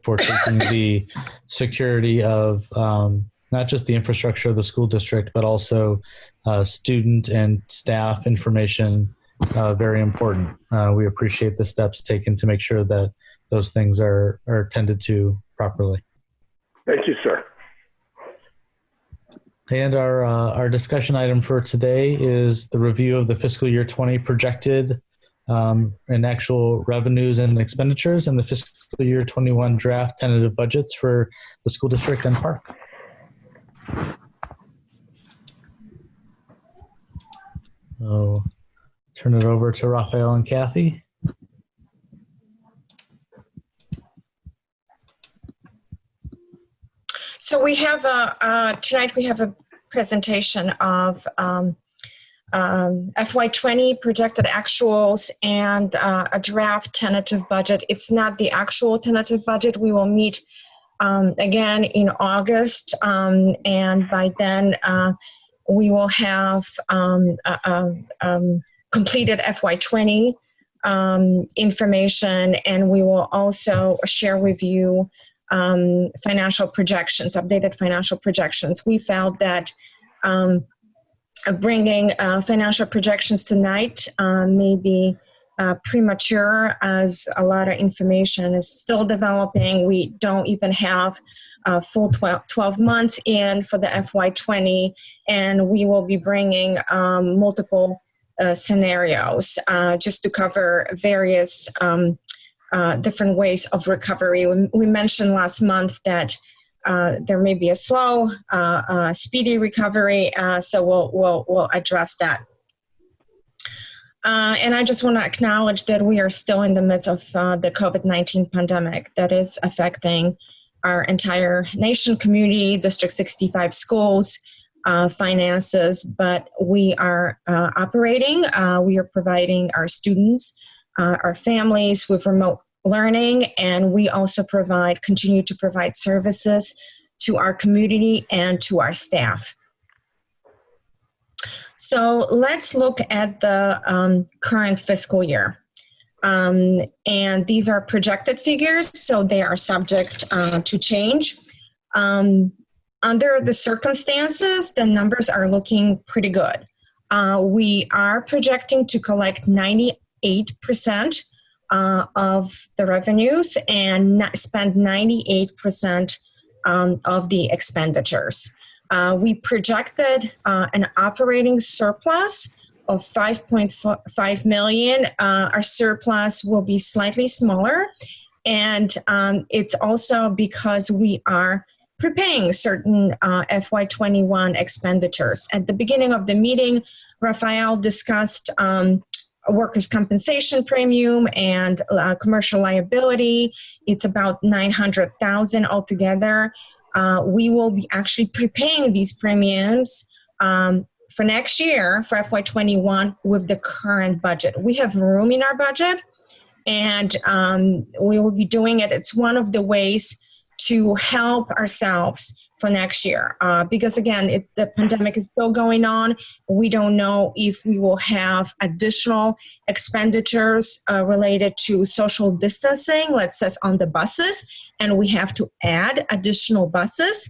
for taking the security of not just the infrastructure of the school district, but also student and staff information, very important. We appreciate the steps taken to make sure that those things are tended to properly. Thank you, sir. And our discussion item for today is the review of the fiscal year 20 projected and actual revenues and expenditures and the fiscal year 21 draft tentative budgets for the school district and park. So turn it over to Raphael and Kathy. So we have tonight we have a presentation of FY20 projected actuals and a draft tentative budget. It's not the actual tentative budget. We will meet again in August, and by then we will have completed FY20 information, and we will also share with you financial projections, updated financial projections. We felt that bringing financial projections tonight may be premature, as a lot of information is still developing. We don't even have full 12 months in for the FY20, and we will be bringing multiple scenarios just to cover various different ways of recovery. We mentioned last month that there may be a slow, speedy recovery, so we'll address that. And I just want to acknowledge that we are still in the midst of the COVID-19 pandemic that is affecting our entire nation, community, District 65 schools, finances, but we are operating. We are providing our students, our families with remote learning, and we also continue to provide services to our community and to our staff. So let's look at the current fiscal year. And these are projected figures, so they are subject to change. Under the circumstances, the numbers are looking pretty good. We are projecting to collect 98% of the revenues and spend 98% of the expenditures. We projected an operating surplus of $5.5 million. Our surplus will be slightly smaller, and it's also because we are prepaying certain FY21 expenditures. At the beginning of the meeting, Raphael discussed workers' compensation premium and commercial liability. It's about $900,000 altogether. We will be actually prepaying these premiums for next year, for FY21, with the current budget. We have room in our budget, and we will be doing it. It's one of the ways to help ourselves for next year. Because again, the pandemic is still going on. We don't know if we will have additional expenditures related to social distancing, let's say on the buses, and we have to add additional buses.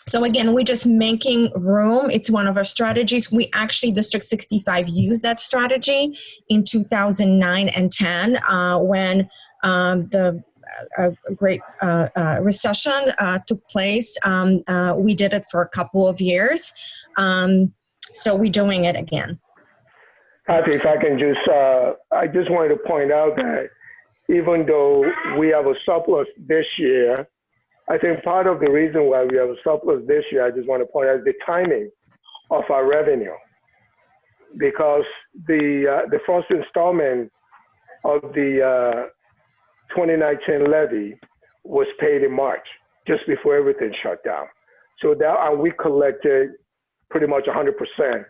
So again, we're just making room. It's one of our strategies. We actually, District 65 used that strategy in 2009 and 10 when the great recession took place. We did it for a couple of years. So we're doing it again. Kathy, if I can I just wanted to point out that even though we have a surplus this year, I think part of the reason why we have a surplus this year, I just want to point out, is the timing of our revenue. Because the first installment of the 2019 levy was paid in March, just before everything shut down. So and we collected pretty much 100%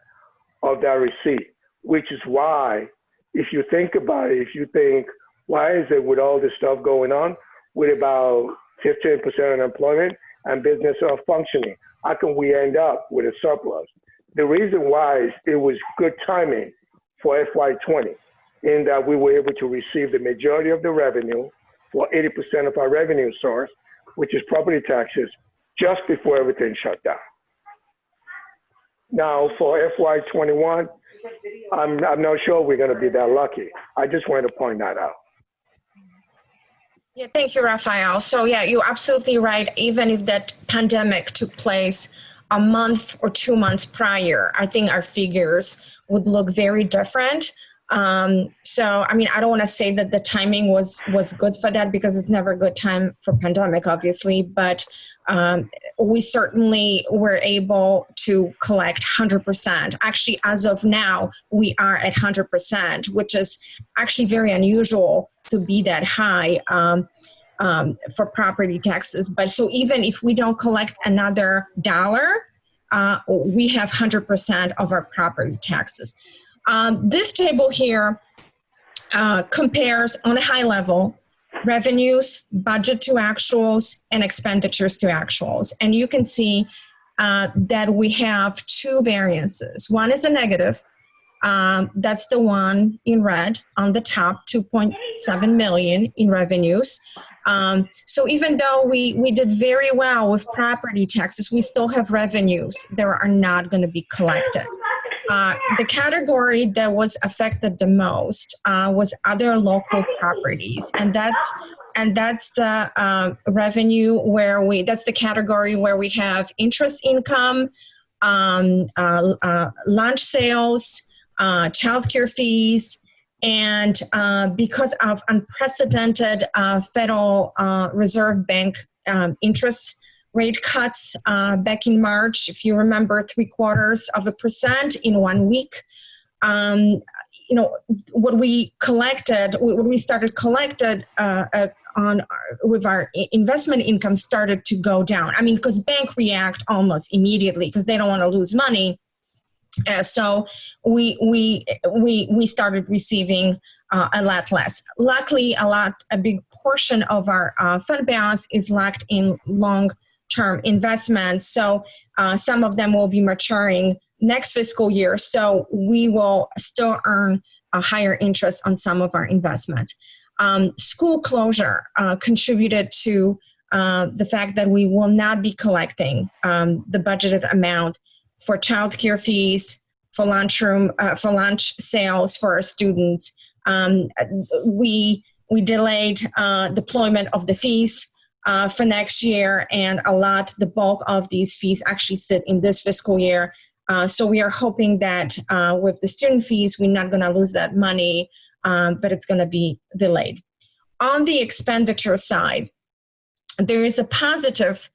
of that receipt, which is why, if you think about it, if you think, why is it with all this stuff going on, with about 15% unemployment and business are functioning, how can we end up with a surplus? The reason why is it was good timing for FY20, in that we were able to receive the majority of the revenue for 80% of our revenue source, which is property taxes, just before everything shut down. Now for FY21, I'm not sure we're going to be that lucky. I just wanted to point that out. Yeah, thank you, Raphael. So yeah, you're absolutely right. Even if that pandemic took place a month or 2 months prior, I think our figures would look very different. So, I mean, I don't want to say that the timing was good for that, because it's never a good time for pandemic, obviously, but we certainly were able to collect 100%. Actually, as of now, we are at 100%, which is actually very unusual to be that high. for property taxes. But so even if we don't collect another dollar, we have 100% of our property taxes. This table here compares on a high level revenues, budget to actuals, and expenditures to actuals. And you can see that we have two variances. One is a negative. That's the one in red on the top, 2.7 million in revenues. So even though we did very well with property taxes, we still have revenues that are not going to be collected. The category that was affected the most was other local properties, and that's the revenue that's the category where we have interest income, lunch sales, childcare fees, and because of unprecedented Federal Reserve Bank interest rate cuts back in March, if you remember, 0.75% in 1 week. What we started collected with our investment income started to go down. I mean, because bank react almost immediately because they don't want to lose money. So we started receiving a lot less. Luckily, a big portion of our fund balance is locked in long-term investments. So some of them will be maturing next fiscal year. So we will still earn a higher interest on some of our investments. School closure contributed to the fact that we will not be collecting the budgeted amount for childcare fees, for lunch sales for our students. We delayed deployment of the fees for next year, and the bulk of these fees actually sit in this fiscal year. So we are hoping that with the student fees, we're not going to lose that money, but it's going to be delayed. On the expenditure side, there is a positive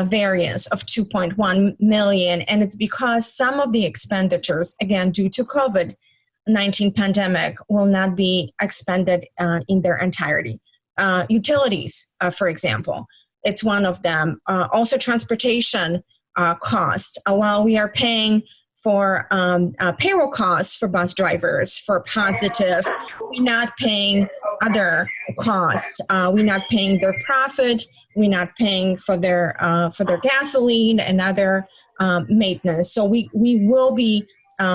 variance of 2.1 million, and it's because some of the expenditures, again, due to COVID-19 pandemic, will not be expended in their entirety. Utilities, for example, it's one of them. Also transportation costs. While we are paying for payroll costs for bus drivers for positive, we're not paying other costs. We're not paying their profit. We're not paying for their gasoline and other maintenance. So we will be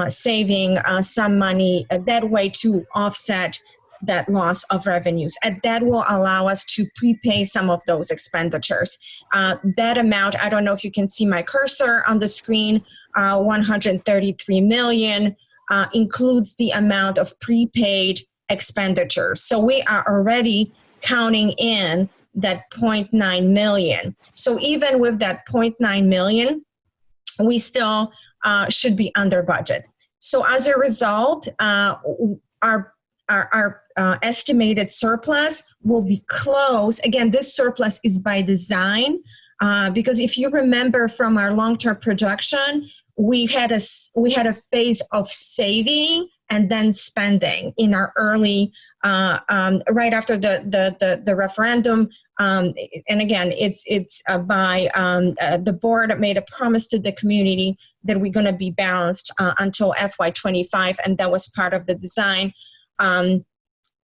saving some money that way to offset that loss of revenues. And that will allow us to prepay some of those expenditures. That amount, I don't know if you can see my cursor on the screen, 133 million includes the amount of prepaid expenditures. So we are already counting in that 0.9 million. So even with that 0.9 million, we still should be under budget. So as a result, our estimated surplus will be close. Again, this surplus is by design because if you remember from our long-term projection, we had a phase of saving and then spending in our early right after the referendum. And again, it's by the board made a promise to the community that we're going to be balanced until FY25, and that was part of the design.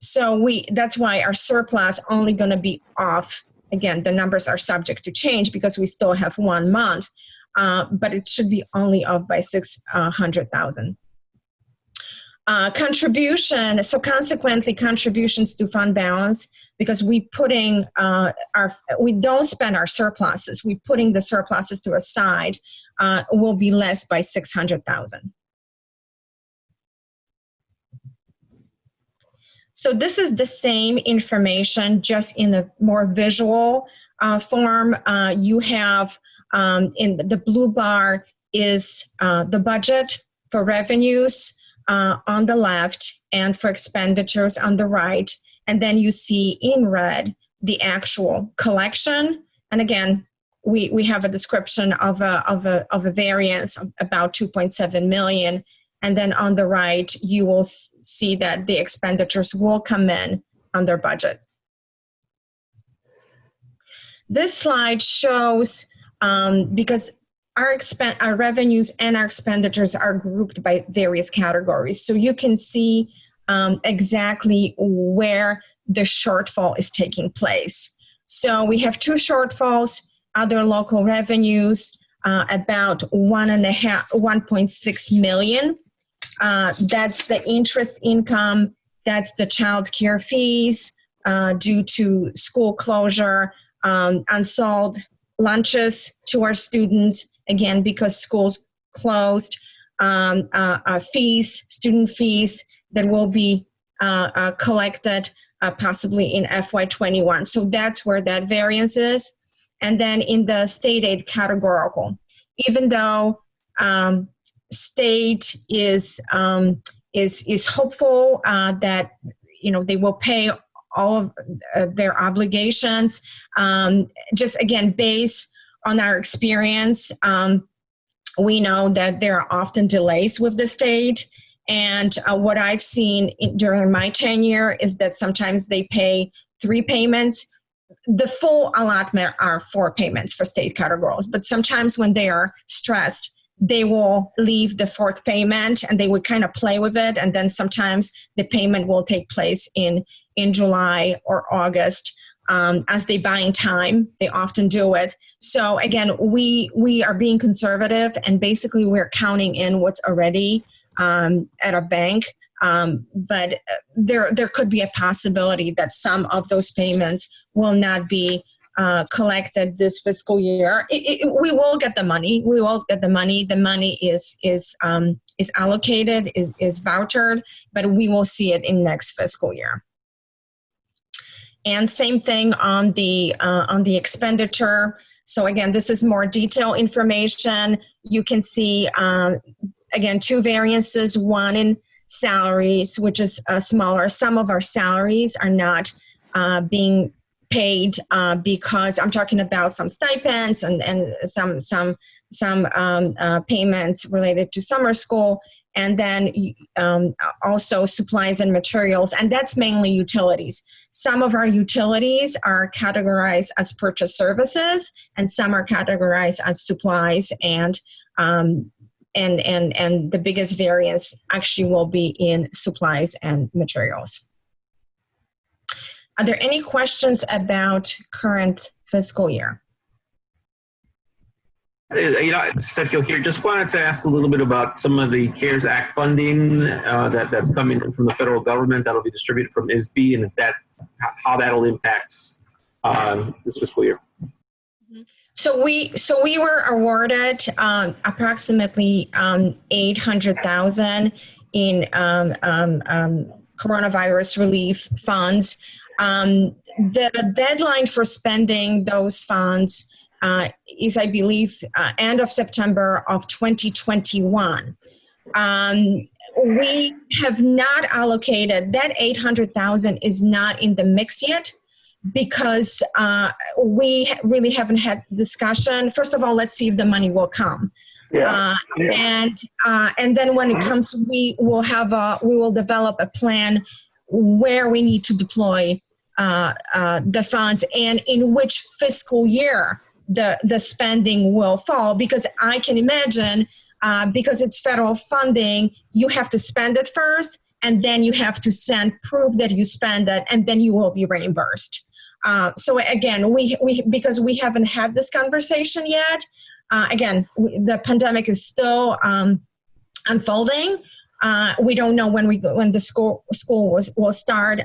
So that's why our surplus only going to be off. Again, the numbers are subject to change because we still have 1 month, but it should be only off by 600,000. Contribution, so consequently contributions to fund balance, because we don't spend our surpluses, we putting the surpluses to a side, will be less by 600,000. So this is the same information, just in a more visual form. You have in the blue bar is the budget for revenues on the left and for expenditures on the right. And then you see in red the actual collection. And again, we have a description of a variance of about 2.7 million. And then on the right, you will see that the expenditures will come in under budget. This slide shows, because our revenues and our expenditures are grouped by various categories. So you can see exactly where the shortfall is taking place. So we have two shortfalls: other local revenues, about 1.6 million. That's the interest income, that's the child care fees due to school closure, unsold lunches to our students, again, because schools closed, fees, student fees that will be collected possibly in FY21. So that's where that variance is. And then in the state aid categorical, even though state is hopeful that they will pay all of their obligations, just again based on our experience, we know that there are often delays with the state. And what I've seen during my tenure is that sometimes they pay 3 payments. The full allotment are 4 payments for state categories, but sometimes when they are stressed, they will leave the 4th payment and they would kind of play with it. And then sometimes the payment will take place in July or August. As they buying time, they often do it. So again, we are being conservative, and basically we're counting in what's already at a bank. But there could be a possibility that some of those payments will not be collected this fiscal year. We will get the money. We will get the money. The money is allocated, is vouchered, but we will see it in next fiscal year. And same thing on the expenditure. So again, this is more detailed information. You can see again 2 variances. One in salaries, which is smaller. Some of our salaries are not being paid because I'm talking about some stipends and some payments related to summer school, and then also supplies and materials, and that's mainly utilities. Some of our utilities are categorized as purchase services, and some are categorized as supplies, and the biggest variance actually will be in supplies and materials. Are there any questions about current fiscal year? Sergio here, just wanted to ask a little bit about some of the CARES Act funding that's coming in from the federal government that'll be distributed from ISB, and how that'll impact this fiscal year. So we were awarded approximately 800,000 in coronavirus relief funds. The deadline for spending those funds is, I believe, end of September of 2021. We have not allocated, that 800,000 is not in the mix yet, because we really haven't had discussion. First of all, let's see if the money will come. And then when it comes, we will develop a plan where we need to deploy the funds and in which fiscal year the spending will fall, because I can imagine, because it's federal funding, you have to spend it first, and then you have to send proof that you spend it, and then you will be reimbursed. So again, because we haven't had this conversation yet, the pandemic is still unfolding. We don't know when the school will start.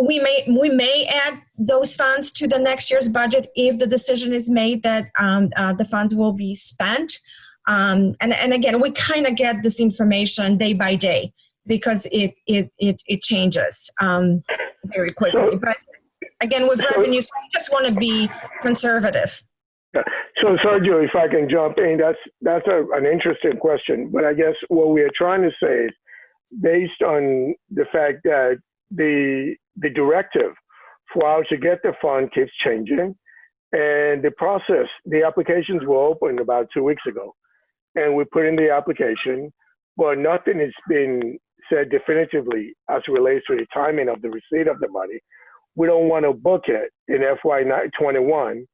We may add those funds to the next year's budget if the decision is made that the funds will be spent. And again, we kind of get this information day by day, because it changes very quickly. But again, with revenues, we just want to be conservative. So Sergio, if I can jump in, that's an interesting question. But I guess what we are trying to say is, based on the fact that the directive for how to get the fund keeps changing, and the process, the applications were opened about 2 weeks ago, and we put in the application, but nothing has been said definitively as it relates to the timing of the receipt of the money. we don't want to book it in FY21.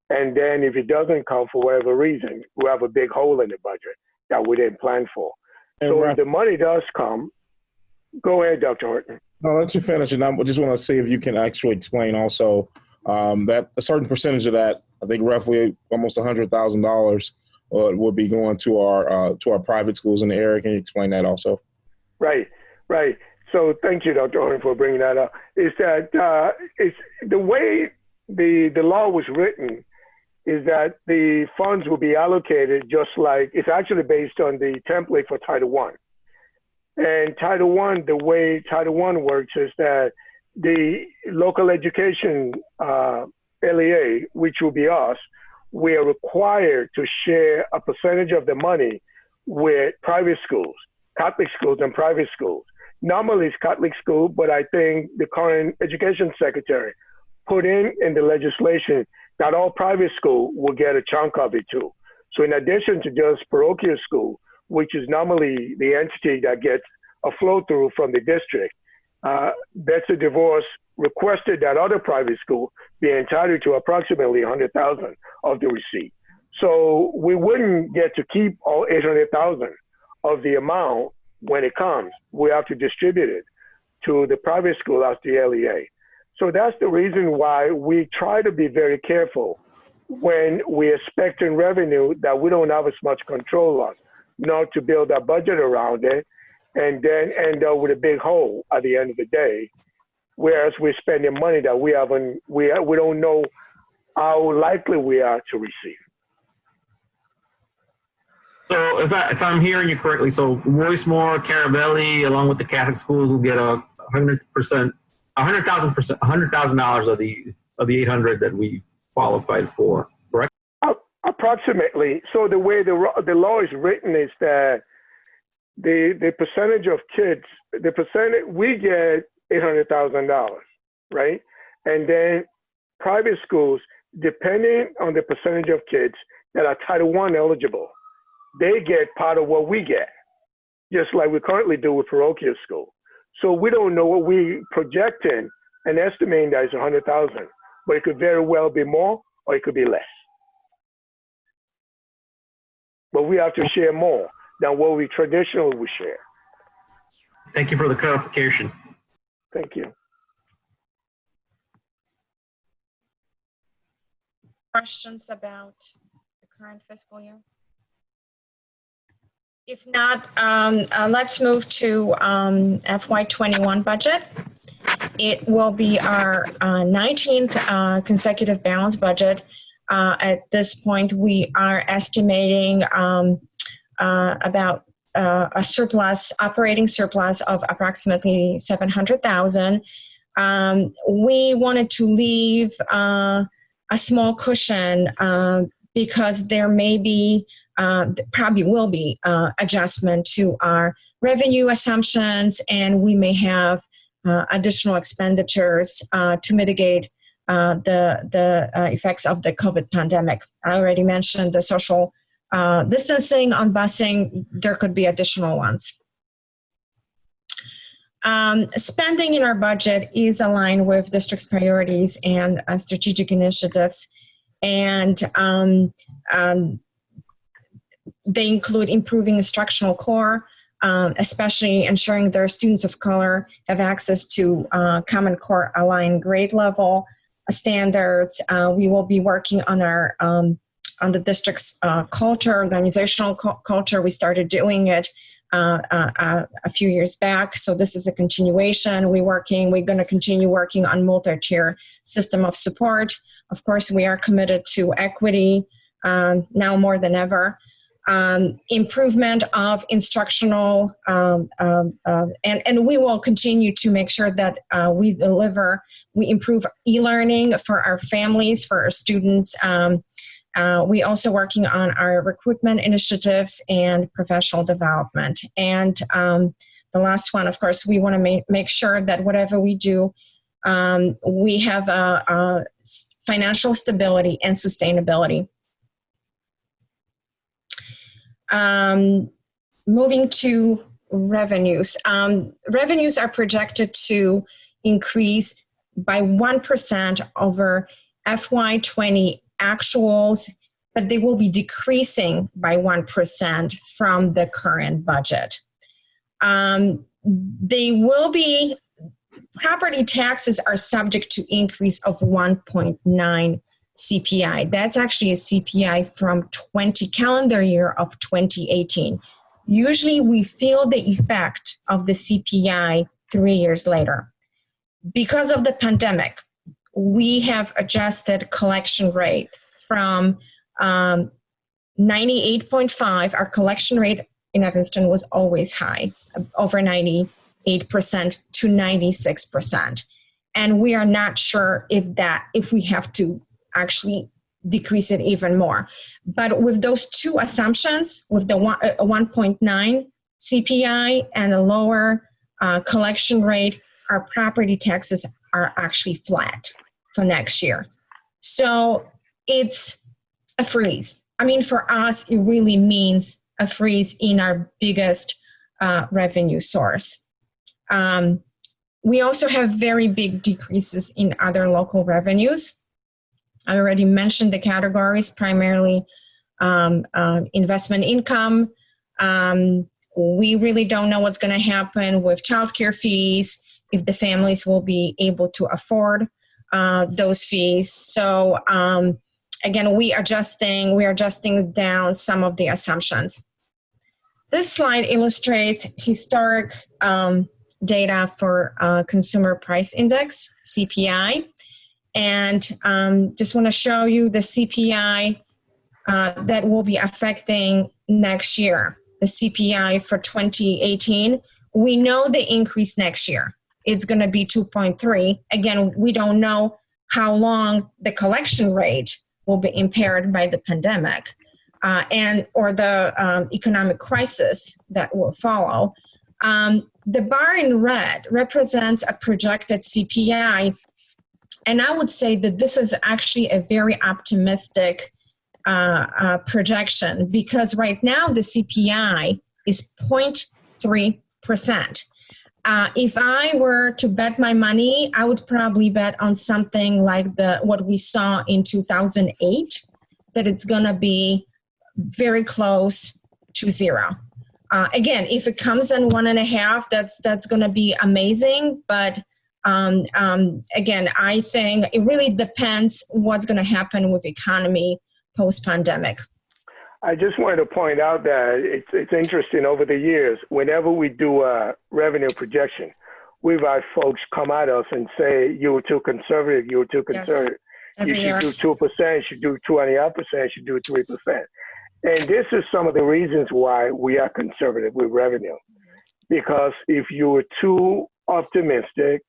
And then if it doesn't come for whatever reason, we have a big hole in the budget that we didn't plan for. And So if the money does come, go ahead, Dr. Horton. No, let you finish, and I just want to see if you can actually explain also that a certain percentage of that, I think roughly almost $100,000, would be going to our private schools in the area. Can you explain that also? Right. So thank you, Dr. Horton, for bringing that up. Is that it's the way the law was written is that the funds will be allocated just like it's actually based on the template for Title I. And Title I, the way Title I works is that the local education LEA, which will be us, we are required to share a percentage of the money with private schools, Catholic schools and private schools. Normally it's Catholic school, but I think the current education secretary put in the legislation that all private school will get a chunk of it too. So in addition to just parochial school, which is normally the entity that gets a flow through from the district, Betsy DeVos requested that other private school be entitled to approximately $100,000 of the receipt. So we wouldn't get to keep all $800,000 of the amount when it comes. We have to distribute it to the private school as the LEA. So that's the reason why we try to be very careful when we're expecting revenue that we don't have as much control on, not to build a budget around it and then end up with a big hole at the end of the day. Whereas we're spending money that we don't know how likely we are to receive. So if I'm hearing you correctly, so Royce-Moore, Caravelli, along with the Catholic schools, will get $100,000 of the 800 that we qualified for, correct? Approximately. So the way the law is written is that the percentage of kids, we get $800,000, right? And then private schools, depending on the percentage of kids that are Title I eligible, they get part of what we get, just like we currently do with parochial school. So we don't know what we projecting and estimating that is 100,000, but it could very well be more or it could be less. But we have to share more than what we traditionally would share. Thank you for the clarification. Thank you. Questions about the current fiscal year? If not, let's move to FY21 budget. It will be our 19th consecutive balanced budget. At this point, we are estimating about a surplus, operating surplus of approximately $700,000. We wanted to leave a small cushion because there may be, probably will be adjustment to our revenue assumptions, and we may have additional expenditures to mitigate the effects of the COVID pandemic. I already mentioned the social distancing on busing. There could be additional ones. Spending in our budget is aligned with district's priorities and strategic initiatives, and they include improving instructional core, especially ensuring their students of color have access to Common Core aligned grade level standards. We will be working on our on the district's culture, organizational culture. We started doing it a few years back, so this is a continuation. We're going to continue working on multi-tier system of support. Of course, we are committed to equity now more than ever. Improvement of instructional, and we will continue to make sure that we improve e-learning for our families, for our students. We also working on our recruitment initiatives and professional development. And the last one, of course, we want to make sure that whatever we do, we have financial stability and sustainability. Moving to revenues. Revenues are projected to increase by 1% over FY20 actuals, but they will be decreasing by 1% from the current budget. They will be, property taxes are subject to increase of 1.9 CPI. That's actually a CPI from calendar year of 2018. Usually we feel the effect of the CPI 3 years later. Because of the pandemic, we have adjusted collection rate from 98.5. Our collection rate in Evanston was always high, over 98%, to 96%. And we are not sure if we have to actually decrease it even more. But with those two assumptions, with the 1.9 CPI and a lower collection rate, our property taxes are actually flat for next year. So it's a freeze. I mean, for us, it really means a freeze in our biggest revenue source. We also have very big decreases in other local revenues. I already mentioned the categories, primarily investment income. We really don't know what's going to happen with childcare fees, if the families will be able to afford those fees. So again, we are adjusting down some of the assumptions. This slide illustrates historic data for Consumer Price Index, CPI. And just want to show you the CPI that will be affecting next year, the CPI for 2018. We know the increase next year. It's going to be 2.3. Again, we don't know how long the collection rate will be impaired by the pandemic or the economic crisis that will follow. The bar in red represents a projected CPI. And I would say that this is actually a very optimistic projection, because right now the CPI is 0.3%. If I were to bet my money, I would probably bet on something like what we saw in 2008, that it's going to be very close to zero. Again, if it comes in 1.5, that's going to be amazing. But again, I think it really depends what's going to happen with the economy post-pandemic. I just wanted to point out that it's interesting over the years, whenever we do a revenue projection, we've had folks come at us and say, you were too conservative, you were too conservative. Yes. You should do 2%, you should do 2.5%, you should do 3%. And this is some of the reasons why we are conservative with revenue. Because if you were too optimistic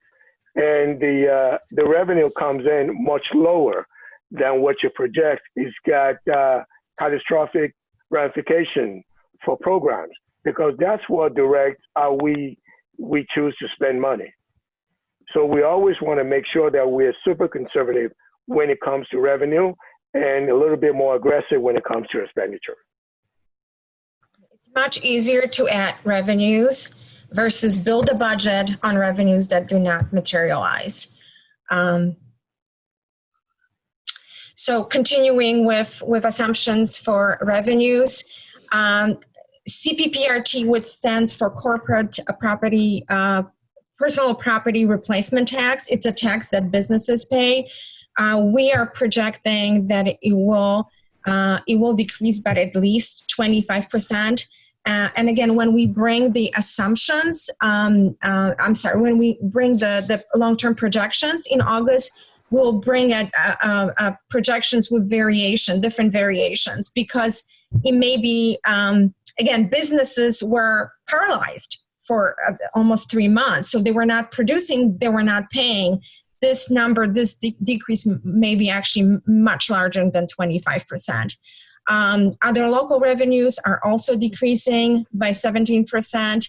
and the revenue comes in much lower than what you project, it's got catastrophic ramification for programs, because that's what directs how we choose to spend money. So we always want to make sure that we're super conservative when it comes to revenue and a little bit more aggressive when it comes to expenditure. It's much easier to add revenues versus build a budget on revenues that do not materialize. So continuing with assumptions for revenues, CPPRT, which stands for Corporate Property, Personal Property Replacement Tax. It's a tax that businesses pay. We are projecting that it will decrease by at least 25%. And again, when we bring the assumptions, when we bring the long-term projections in August, we'll bring projections with different variations, because it may be, again, businesses were paralyzed for almost 3 months. So they were not producing, they were not paying. This number, this decrease may be actually much larger than 25%. Other local revenues are also decreasing by 17%.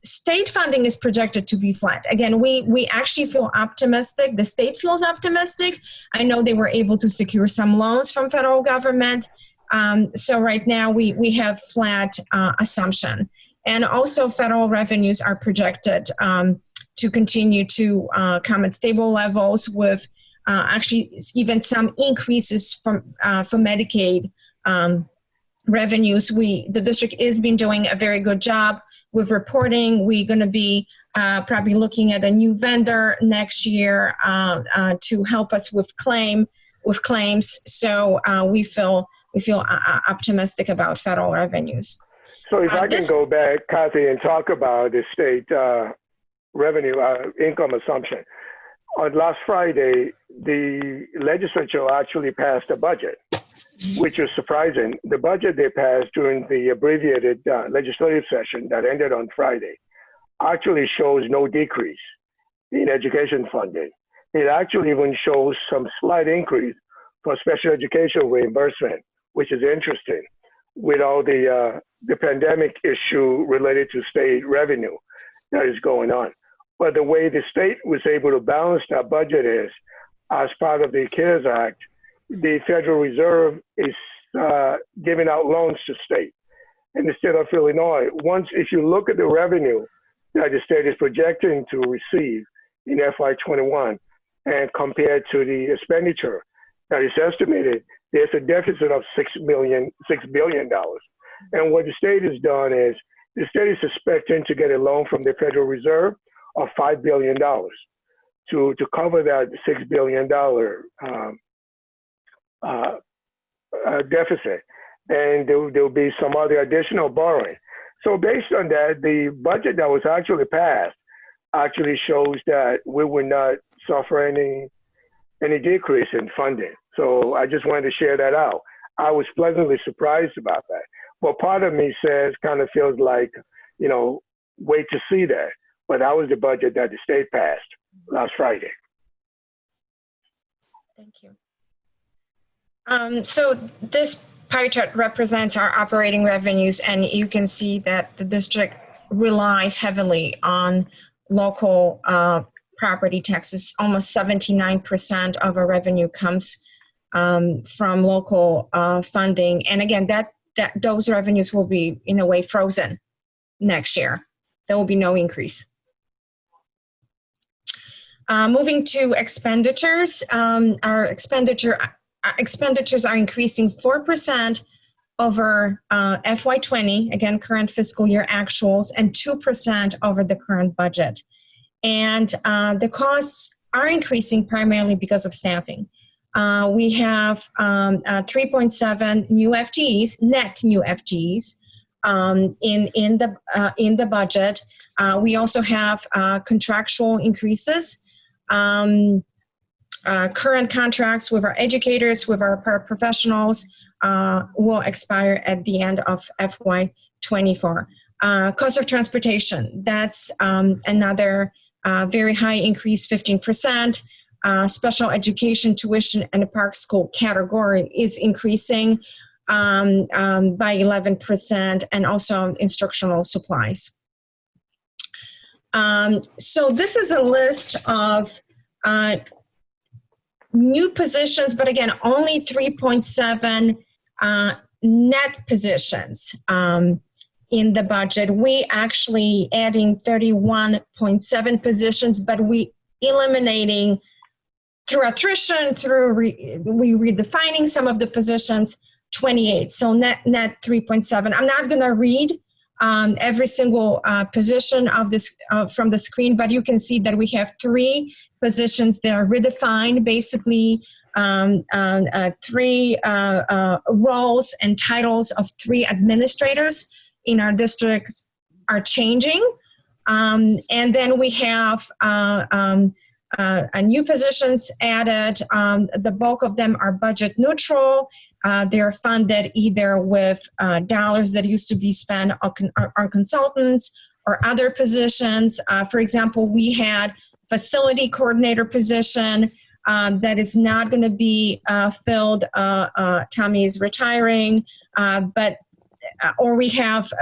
State funding is projected to be flat. Again, we actually feel optimistic. The state feels optimistic. I know they were able to secure some loans from federal government. So right now we have flat assumption. And also federal revenues are projected to continue to come at stable levels with actually even some increases from Medicaid revenues. The district has been doing a very good job with reporting. We're going to be probably looking at a new vendor next year to help us with claims. So we feel optimistic about federal revenues. So if I can go back, Kathy, and talk about the state revenue income assumption. On last Friday, the legislature actually passed a budget, which is surprising. The budget they passed during the abbreviated legislative session that ended on Friday actually shows no decrease in education funding. It actually even shows some slight increase for special education reimbursement, which is interesting with all the pandemic issue related to state revenue that is going on. But the way the state was able to balance that budget is, as part of the CARES Act, the Federal Reserve is giving out loans to state. In the state of Illinois, if you look at the revenue that the state is projecting to receive in FY21 and compared to the expenditure that is estimated, there's a deficit of $6 billion. And what the state has done is, the state is expecting to get a loan from the Federal Reserve of $5 billion to cover that $6 billion deficit. And there will be some other additional borrowing. So based on that, the budget that was actually passed actually shows that we will not suffer any decrease in funding. So I just wanted to share that out. I was pleasantly surprised about that. But part of me kind of feels like, wait to see that. But that was the budget that the state passed last Friday. Thank you. So this pie chart represents our operating revenues, and you can see that the district relies heavily on local property taxes. Almost 79% of our revenue comes from local funding. And again, those revenues will be, in a way, frozen next year. There will be no increase. Moving to expenditures, our expenditures are increasing 4% over FY20, again, current fiscal year actuals, and 2% over the current budget. And the costs are increasing primarily because of staffing. We have 3.7 new FTEs, net new FTEs, in the budget. We also have contractual increases. Current contracts with our educators, with our paraprofessionals, will expire at the end of FY24. Cost of transportation, that's another very high increase, 15%. Special education tuition and the park school category is increasing by 11%, and also instructional supplies. So this is a list of new positions, but again, only 3.7 net positions in the budget. We actually adding 31.7 positions, but we eliminating through attrition, through we redefining some of the positions, 28. So net 3.7. I'm not going to read every single position of this from the screen, but you can see that we have 3 positions that are redefined. Basically, 3 roles and titles of 3 administrators in our districts are changing. And then we have new positions added. The bulk of them are budget neutral. They're funded either with dollars that used to be spent on consultants or other positions. For example, we had facility coordinator position that is not going to be filled. Tommy is retiring, or we have,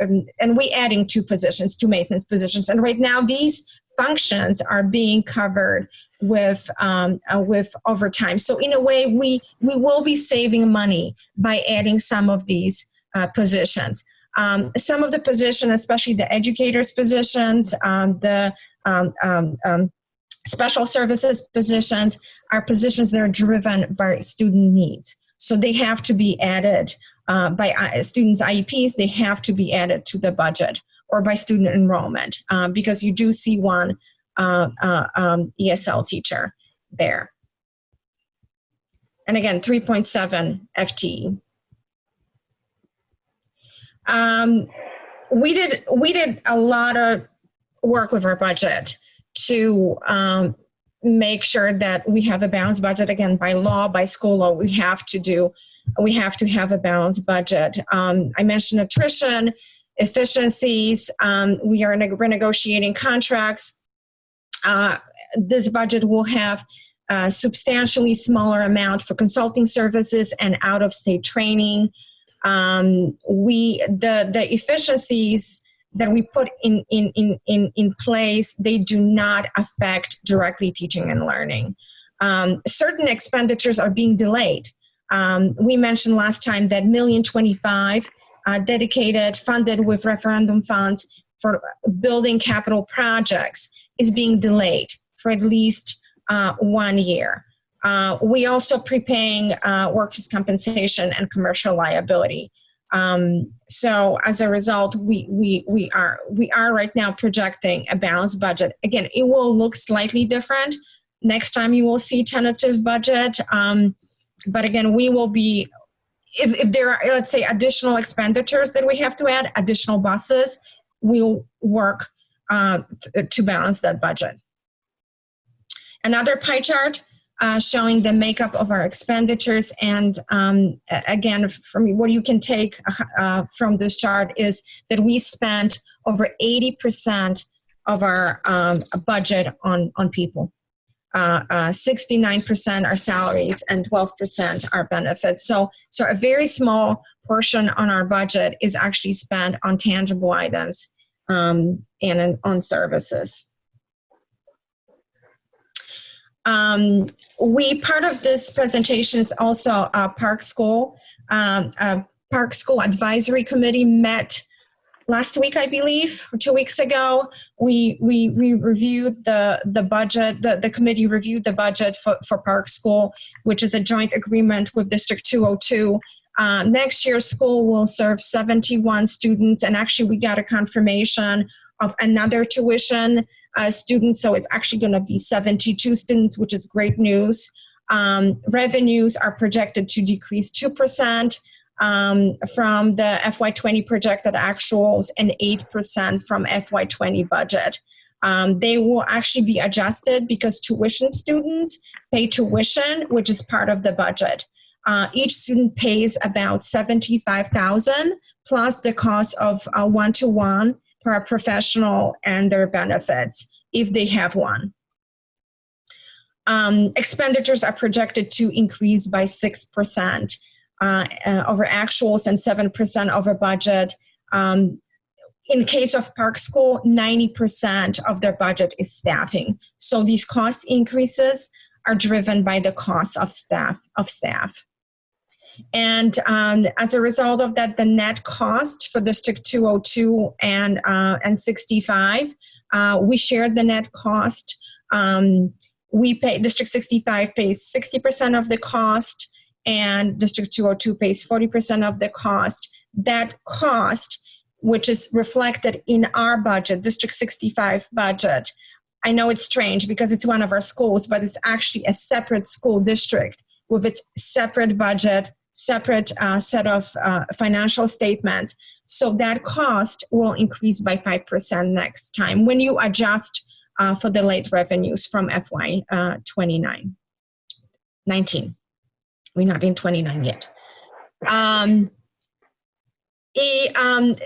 and we adding 2 positions, 2 maintenance positions. And right now these functions are being covered with overtime. So in a way, we will be saving money by adding some of these positions. Some of the positions, especially the educators' positions, the special services positions, are positions that are driven by student needs. So they have to be added by students' IEPs, they have to be added to the budget, or by student enrollment, because you do see one ESL teacher there. And again, 3.7 FTE. We did a lot of work with our budget to make sure that we have a balanced budget. Again, by law, by school law, we have to have a balanced budget. I mentioned attrition, efficiencies. We are renegotiating contracts. This budget will have a substantially smaller amount for consulting services and out-of-state training. The efficiencies that we put in place, they do not affect directly teaching and learning. Certain expenditures are being delayed. We mentioned last time that $1,025,000 dedicated, funded with referendum funds for building capital projects is being delayed for at least 1 year. We also prepaying workers' compensation and commercial liability. So as a result, we are right now projecting a balanced budget. Again, it will look slightly different. Next time you will see tentative budget. But again, we will be, if there are, let's say, additional expenditures that we have to add, additional buses, we'll work to balance that budget. Another pie chart showing the makeup of our expenditures. And again, from what you can take from this chart is that we spent over 80% of our budget on people. 69% are salaries and 12% are benefits. So a very small portion on our budget is actually spent on tangible items and on services. Part of this presentation is also Park School. Park School Advisory Committee met last week, I believe, or 2 weeks ago. We reviewed the budget. The committee reviewed the budget for Park School, which is a joint agreement with District 202. Next year, school will serve 71 students, and actually we got a confirmation of another tuition students, so it's actually going to be 72 students, which is great news. Revenues are projected to decrease 2% from the FY20 projected actuals and 8% from FY20 budget. They will actually be adjusted because tuition students pay tuition, which is part of the budget. Each student pays about $75,000 plus the cost of one-to-one paraprofessional and their benefits if they have one. Expenditures are projected to increase by 6% over actuals and 7% over budget. In case of Park School, 90% of their budget is staffing. So these cost increases are driven by the cost of staff. And as a result of that, the net cost for District 202 and 65, we shared the net cost. District 65 pays 60% of the cost, and District 202 pays 40% of the cost. That cost, which is reflected in our budget, District 65 budget, I know it's strange because it's one of our schools, but it's actually a separate school district with its separate budget, separate set of financial statements. So that cost will increase by 5% next time when you adjust for the late revenues from FY 19. We're not in 29 yet.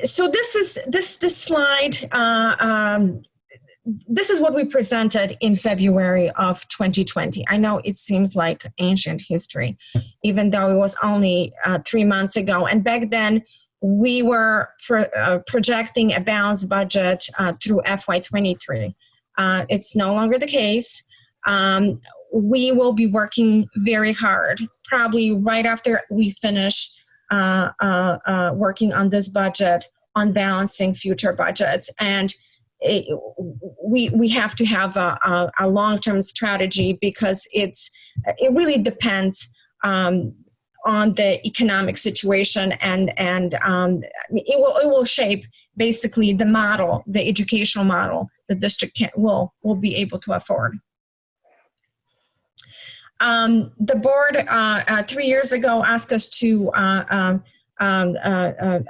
So this slide. This is what we presented in February of 2020. I know it seems like ancient history, even though it was only 3 months ago. And back then, we were projecting a balanced budget through FY23. It's no longer the case. We will be working very hard, probably right after we finish working on this budget. on balancing future budgets. And we have to have a long-term strategy because it really depends on the economic situation, and it will shape basically the model, the educational model the district will be able to afford. The board 3 years ago asked us to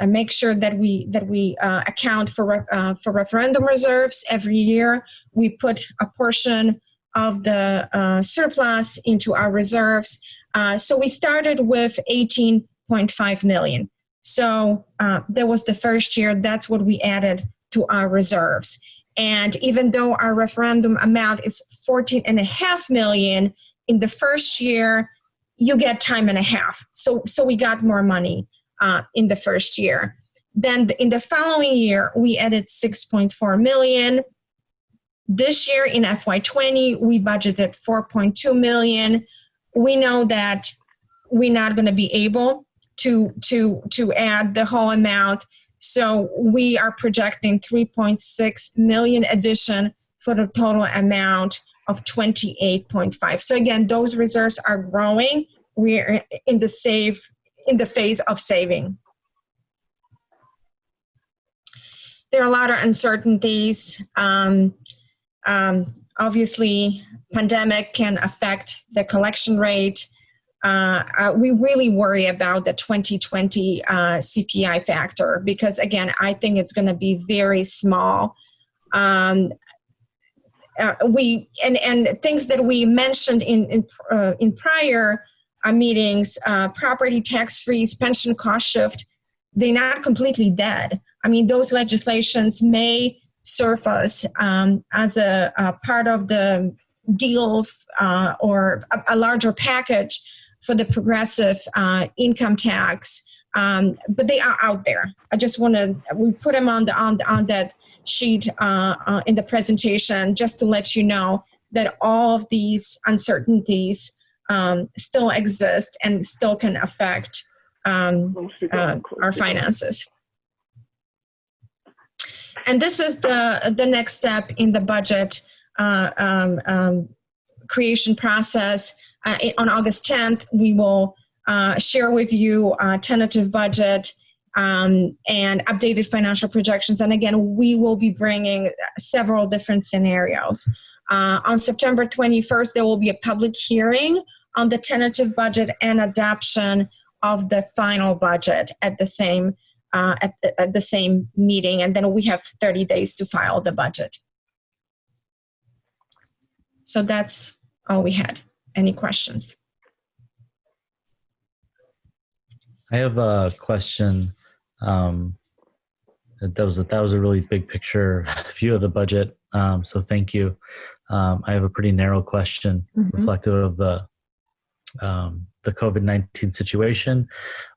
make sure that we account for referendum reserves every year. We put a portion of the surplus into our reserves. So we started with 18.5 million. So that was the first year. That's what we added to our reserves. And even though our referendum amount is 14.5 million, in the first year, you get time and a half. So we got more money in the first year. Then in the following year, we added 6.4 million. This year in FY20, we budgeted 4.2 million. We know that we're not going to be able to add the whole amount. So we are projecting 3.6 million addition for the total amount of 28.5. So again, those reserves are growing. We're in the phase of saving. There are a lot of uncertainties. Obviously, pandemic can affect the collection rate. We really worry about the 2020 CPI factor because, again, I think it's going to be very small. And things that we mentioned in prior meetings, property tax freeze, pension cost shift, they're not completely dead. I mean, those legislations may surface as a part of the deal or a larger package for the progressive income tax, but they are out there. I just want to, we put them on that sheet in the presentation just to let you know that all of these uncertainties still exist and still can affect our finances. And this is the next step in the budget creation process. On August 10th, we will share with you a tentative budget and updated financial projections. And again, we will be bringing several different scenarios. On September 21st, there will be a public hearing on the tentative budget and adoption of the final budget at the same meeting, and then we have 30 days to file the budget. So that's all we had. Any questions? I have a question. That was a really big picture view of the budget. So thank you. I have a pretty narrow question reflective of the COVID-19 situation.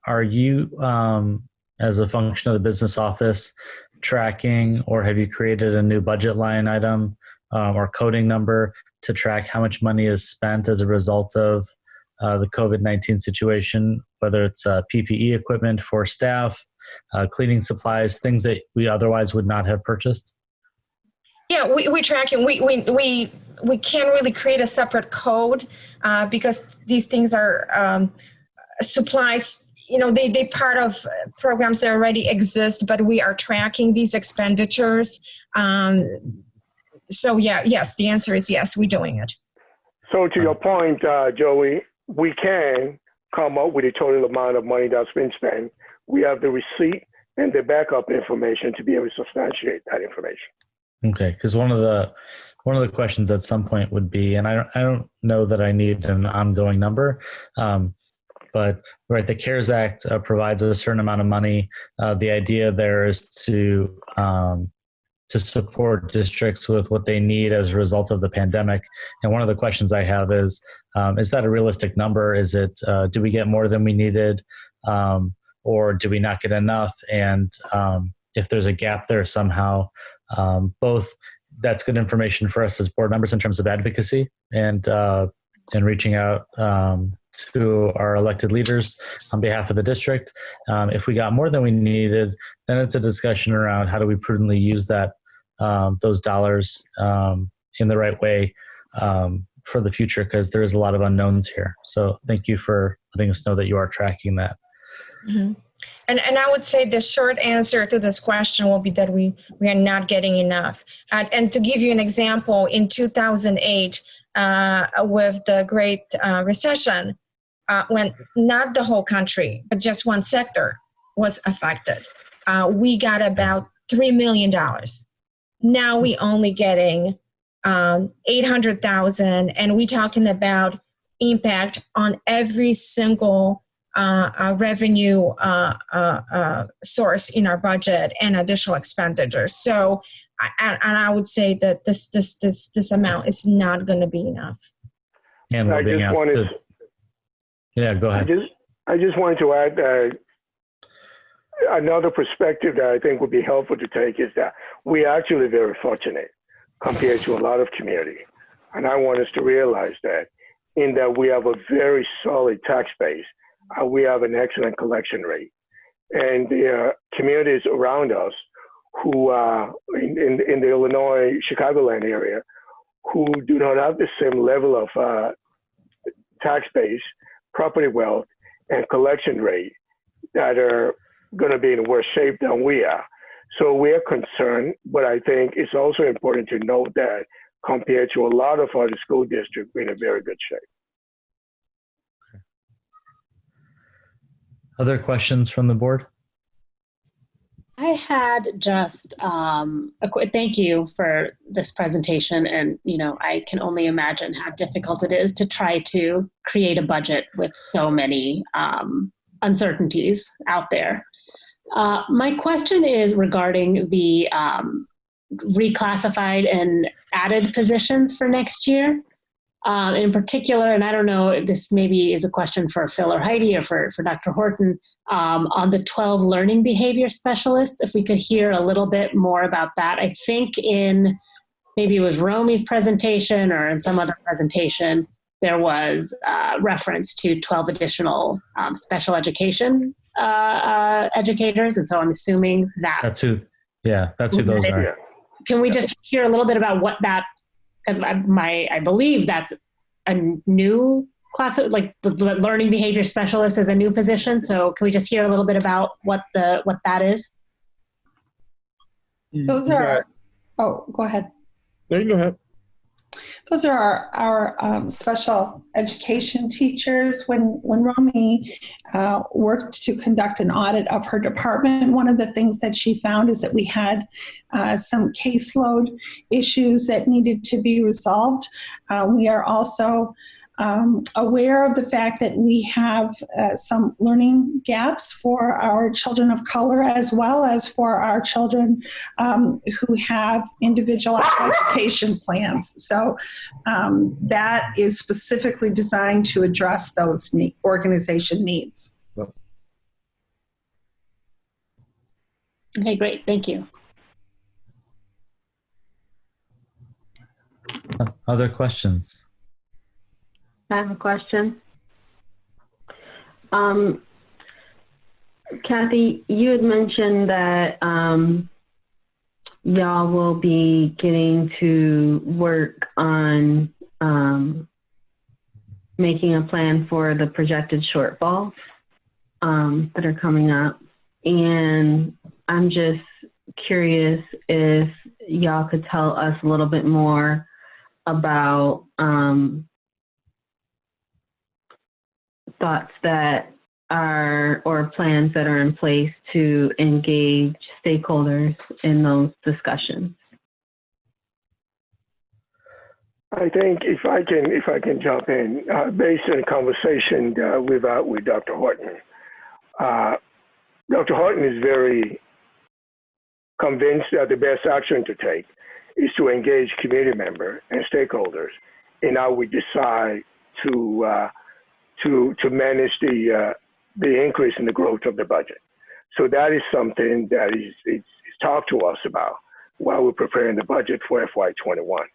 Are you, as a function of the business office, tracking, or have you created a new budget line item or coding number to track how much money is spent as a result of the COVID-19 situation, whether it's PPE equipment for staff, cleaning supplies, things that we otherwise would not have purchased? Yeah, we track it. We can't really create a separate code because these things are supplies. You know, they part of programs that already exist, but we are tracking these expenditures. So yeah, yes, the answer is yes, we're doing it. So to your point, Joey, we can come up with a total amount of money that's been spent. We have the receipt and the backup information to be able to substantiate that information. Okay, because one of the questions at some point would be, and I don't know that I need an ongoing number, but right, the CARES Act provides a certain amount of money. The idea there is to support districts with what they need as a result of the pandemic. And one of the questions I have is that a realistic number? Is it, do we get more than we needed? Or do we not get enough? And if there's a gap there somehow, both that's good information for us as board members in terms of advocacy and reaching out to our elected leaders on behalf of the district. If we got more than we needed, then it's a discussion around how do we prudently use that those dollars in the right way for the future, because there is a lot of unknowns here. So thank you for letting us know that you are tracking that. Mm-hmm. And I would say the short answer to this question will be that we are not getting enough. And to give you an example, in 2008, with the Great Recession, when not the whole country, but just one sector was affected, we got about $3 million. Now we only getting 800,000, and we're talking about impact on every single revenue source in our budget and additional expenditures. So, and I would say that this amount is not going to be enough. And we're being asked to. Yeah, go ahead. I just wanted to add that another perspective that I think would be helpful to take is that we are actually very fortunate compared to a lot of community. And I want us to realize that in that we have a very solid tax base, we have an excellent collection rate. And the communities around us who are in the Illinois, Chicagoland area, who do not have the same level of tax base, property wealth, and collection rate that are going to be in worse shape than we are. So we are concerned, but I think it's also important to note that compared to a lot of other school districts, we're in a very good shape. Other questions from the board? I had just thank you for this presentation, and I can only imagine how difficult it is to try to create a budget with so many uncertainties out there. My question is regarding the reclassified and added positions for next year. In particular, and I don't know if this maybe is a question for Phil or Heidi or for Dr. Horton, on the 12 learning behavior specialists, if we could hear a little bit more about that. I think in maybe it was Romy's presentation or in some other presentation, there was reference to 12 additional special education educators. And so I'm assuming that's who those are. Can we just hear a little bit about what that, because I believe that's a new class, like the learning behavior specialist is a new position. So can we just hear a little bit about what that is? Those are, go ahead. There you go ahead. Those are our special education teachers. When Romy worked to conduct an audit of her department, one of the things that she found is that we had some caseload issues that needed to be resolved. We are also aware of the fact that we have some learning gaps for our children of color as well as for our children who have individualized education plans. So that is specifically designed to address those organization needs. Okay, great. Thank you. Other questions? I have a question. Kathy, you had mentioned that y'all will be getting to work on making a plan for the projected shortfall that are coming up. And I'm just curious if y'all could tell us a little bit more about thoughts that are, or plans that are in place to engage stakeholders in those discussions. I think if I can jump in, based on a conversation we've had with Dr. Horton. Dr. Horton is very convinced that the best action to take is to engage community members and stakeholders in how we decide to manage the increase in the growth of the budget. So that is something that is talked to us about while we're preparing the budget for FY21.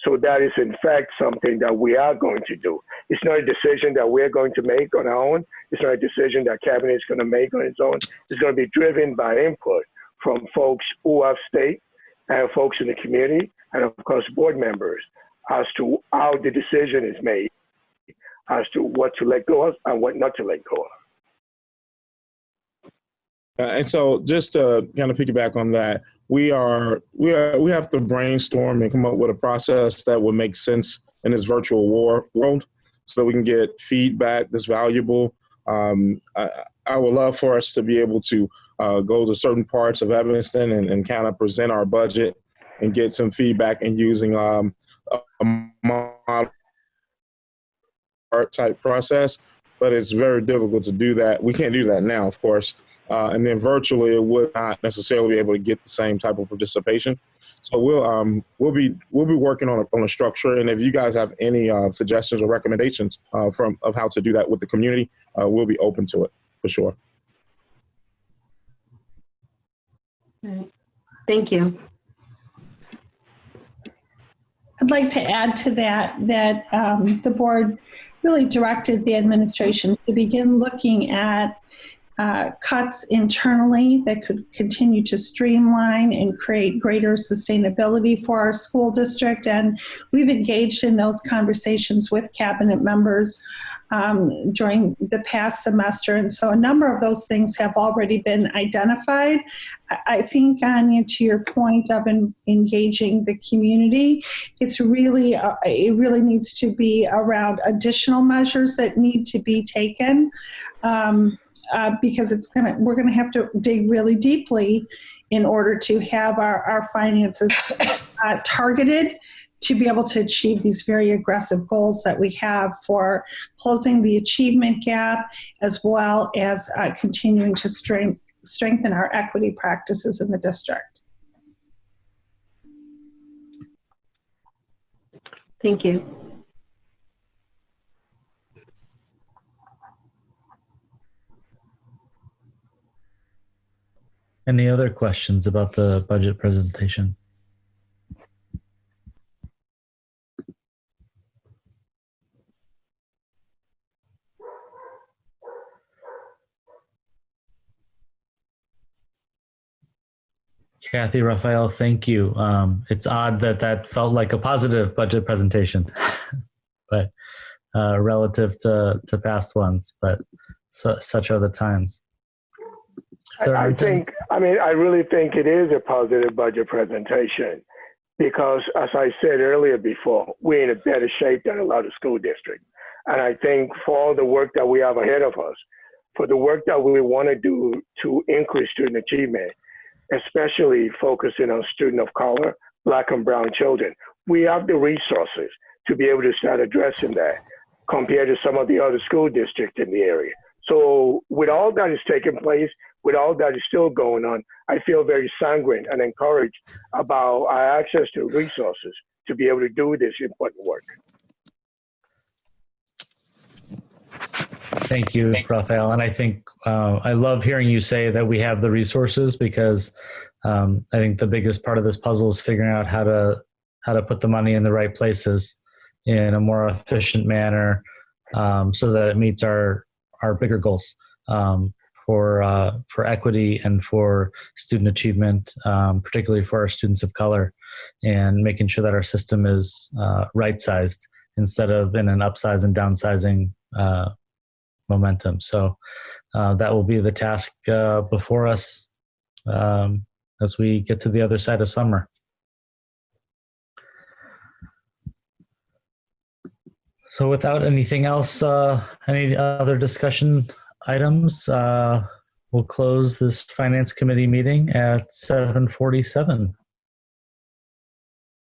So that is in fact something that we are going to do. It's not a decision that we're going to make on our own. It's not a decision that cabinet is going to make on its own. It's going to be driven by input from folks who have stake and folks in the community, and of course board members, as to how the decision is made, as to what to let go of and what not to let go of. And so just to kind of piggyback on that, we have to brainstorm and come up with a process that will make sense in this virtual world so we can get feedback that's valuable. I would love for us to be able to go to certain parts of Evanston and kind of present our budget and get some feedback and using a model type process, but it's very difficult to do that. We can't do that now, of course. And then virtually, it would not necessarily be able to get the same type of participation. So we'll be working on a structure. And if you guys have any suggestions or recommendations of how to do that with the community, we'll be open to it for sure. Thank you. I'd like to add to that the board really directed the administration to begin looking at cuts internally that could continue to streamline and create greater sustainability for our school district. And we've engaged in those conversations with cabinet members during the past semester. And so a number of those things have already been identified. I think, Anya, to your point of engaging the community, it really needs to be around additional measures that need to be taken. Because we're gonna have to dig really deeply in order to have our finances targeted to be able to achieve these very aggressive goals that we have for closing the achievement gap, as well as continuing to strengthen our equity practices in the district. Thank you. Any other questions about the budget presentation? Kathy, Raphael, thank you. It's odd that felt like a positive budget presentation, but relative to past ones, but such are the times. I really think it is a positive budget presentation because, as I said earlier before, we're in a better shape than a lot of school districts. And I think for all the work that we have ahead of us, for the work that we want to do to increase student achievement, especially focusing on students of color, Black and brown children, we have the resources to be able to start addressing that compared to some of the other school districts in the area. So with all that is taking place, with all that is still going on, I feel very sanguine and encouraged about our access to resources to be able to do this important work. Thank you, Raphael. And I think I love hearing you say that we have the resources because I think the biggest part of this puzzle is figuring out how to put the money in the right places in a more efficient manner so that it meets our bigger goals for equity and for student achievement, particularly for our students of color, and making sure that our system is right-sized instead of in an upsize and downsizing momentum. So that will be the task before us as we get to the other side of summer. So without anything else, any other discussion items, we'll close this Finance Committee meeting at 7:47.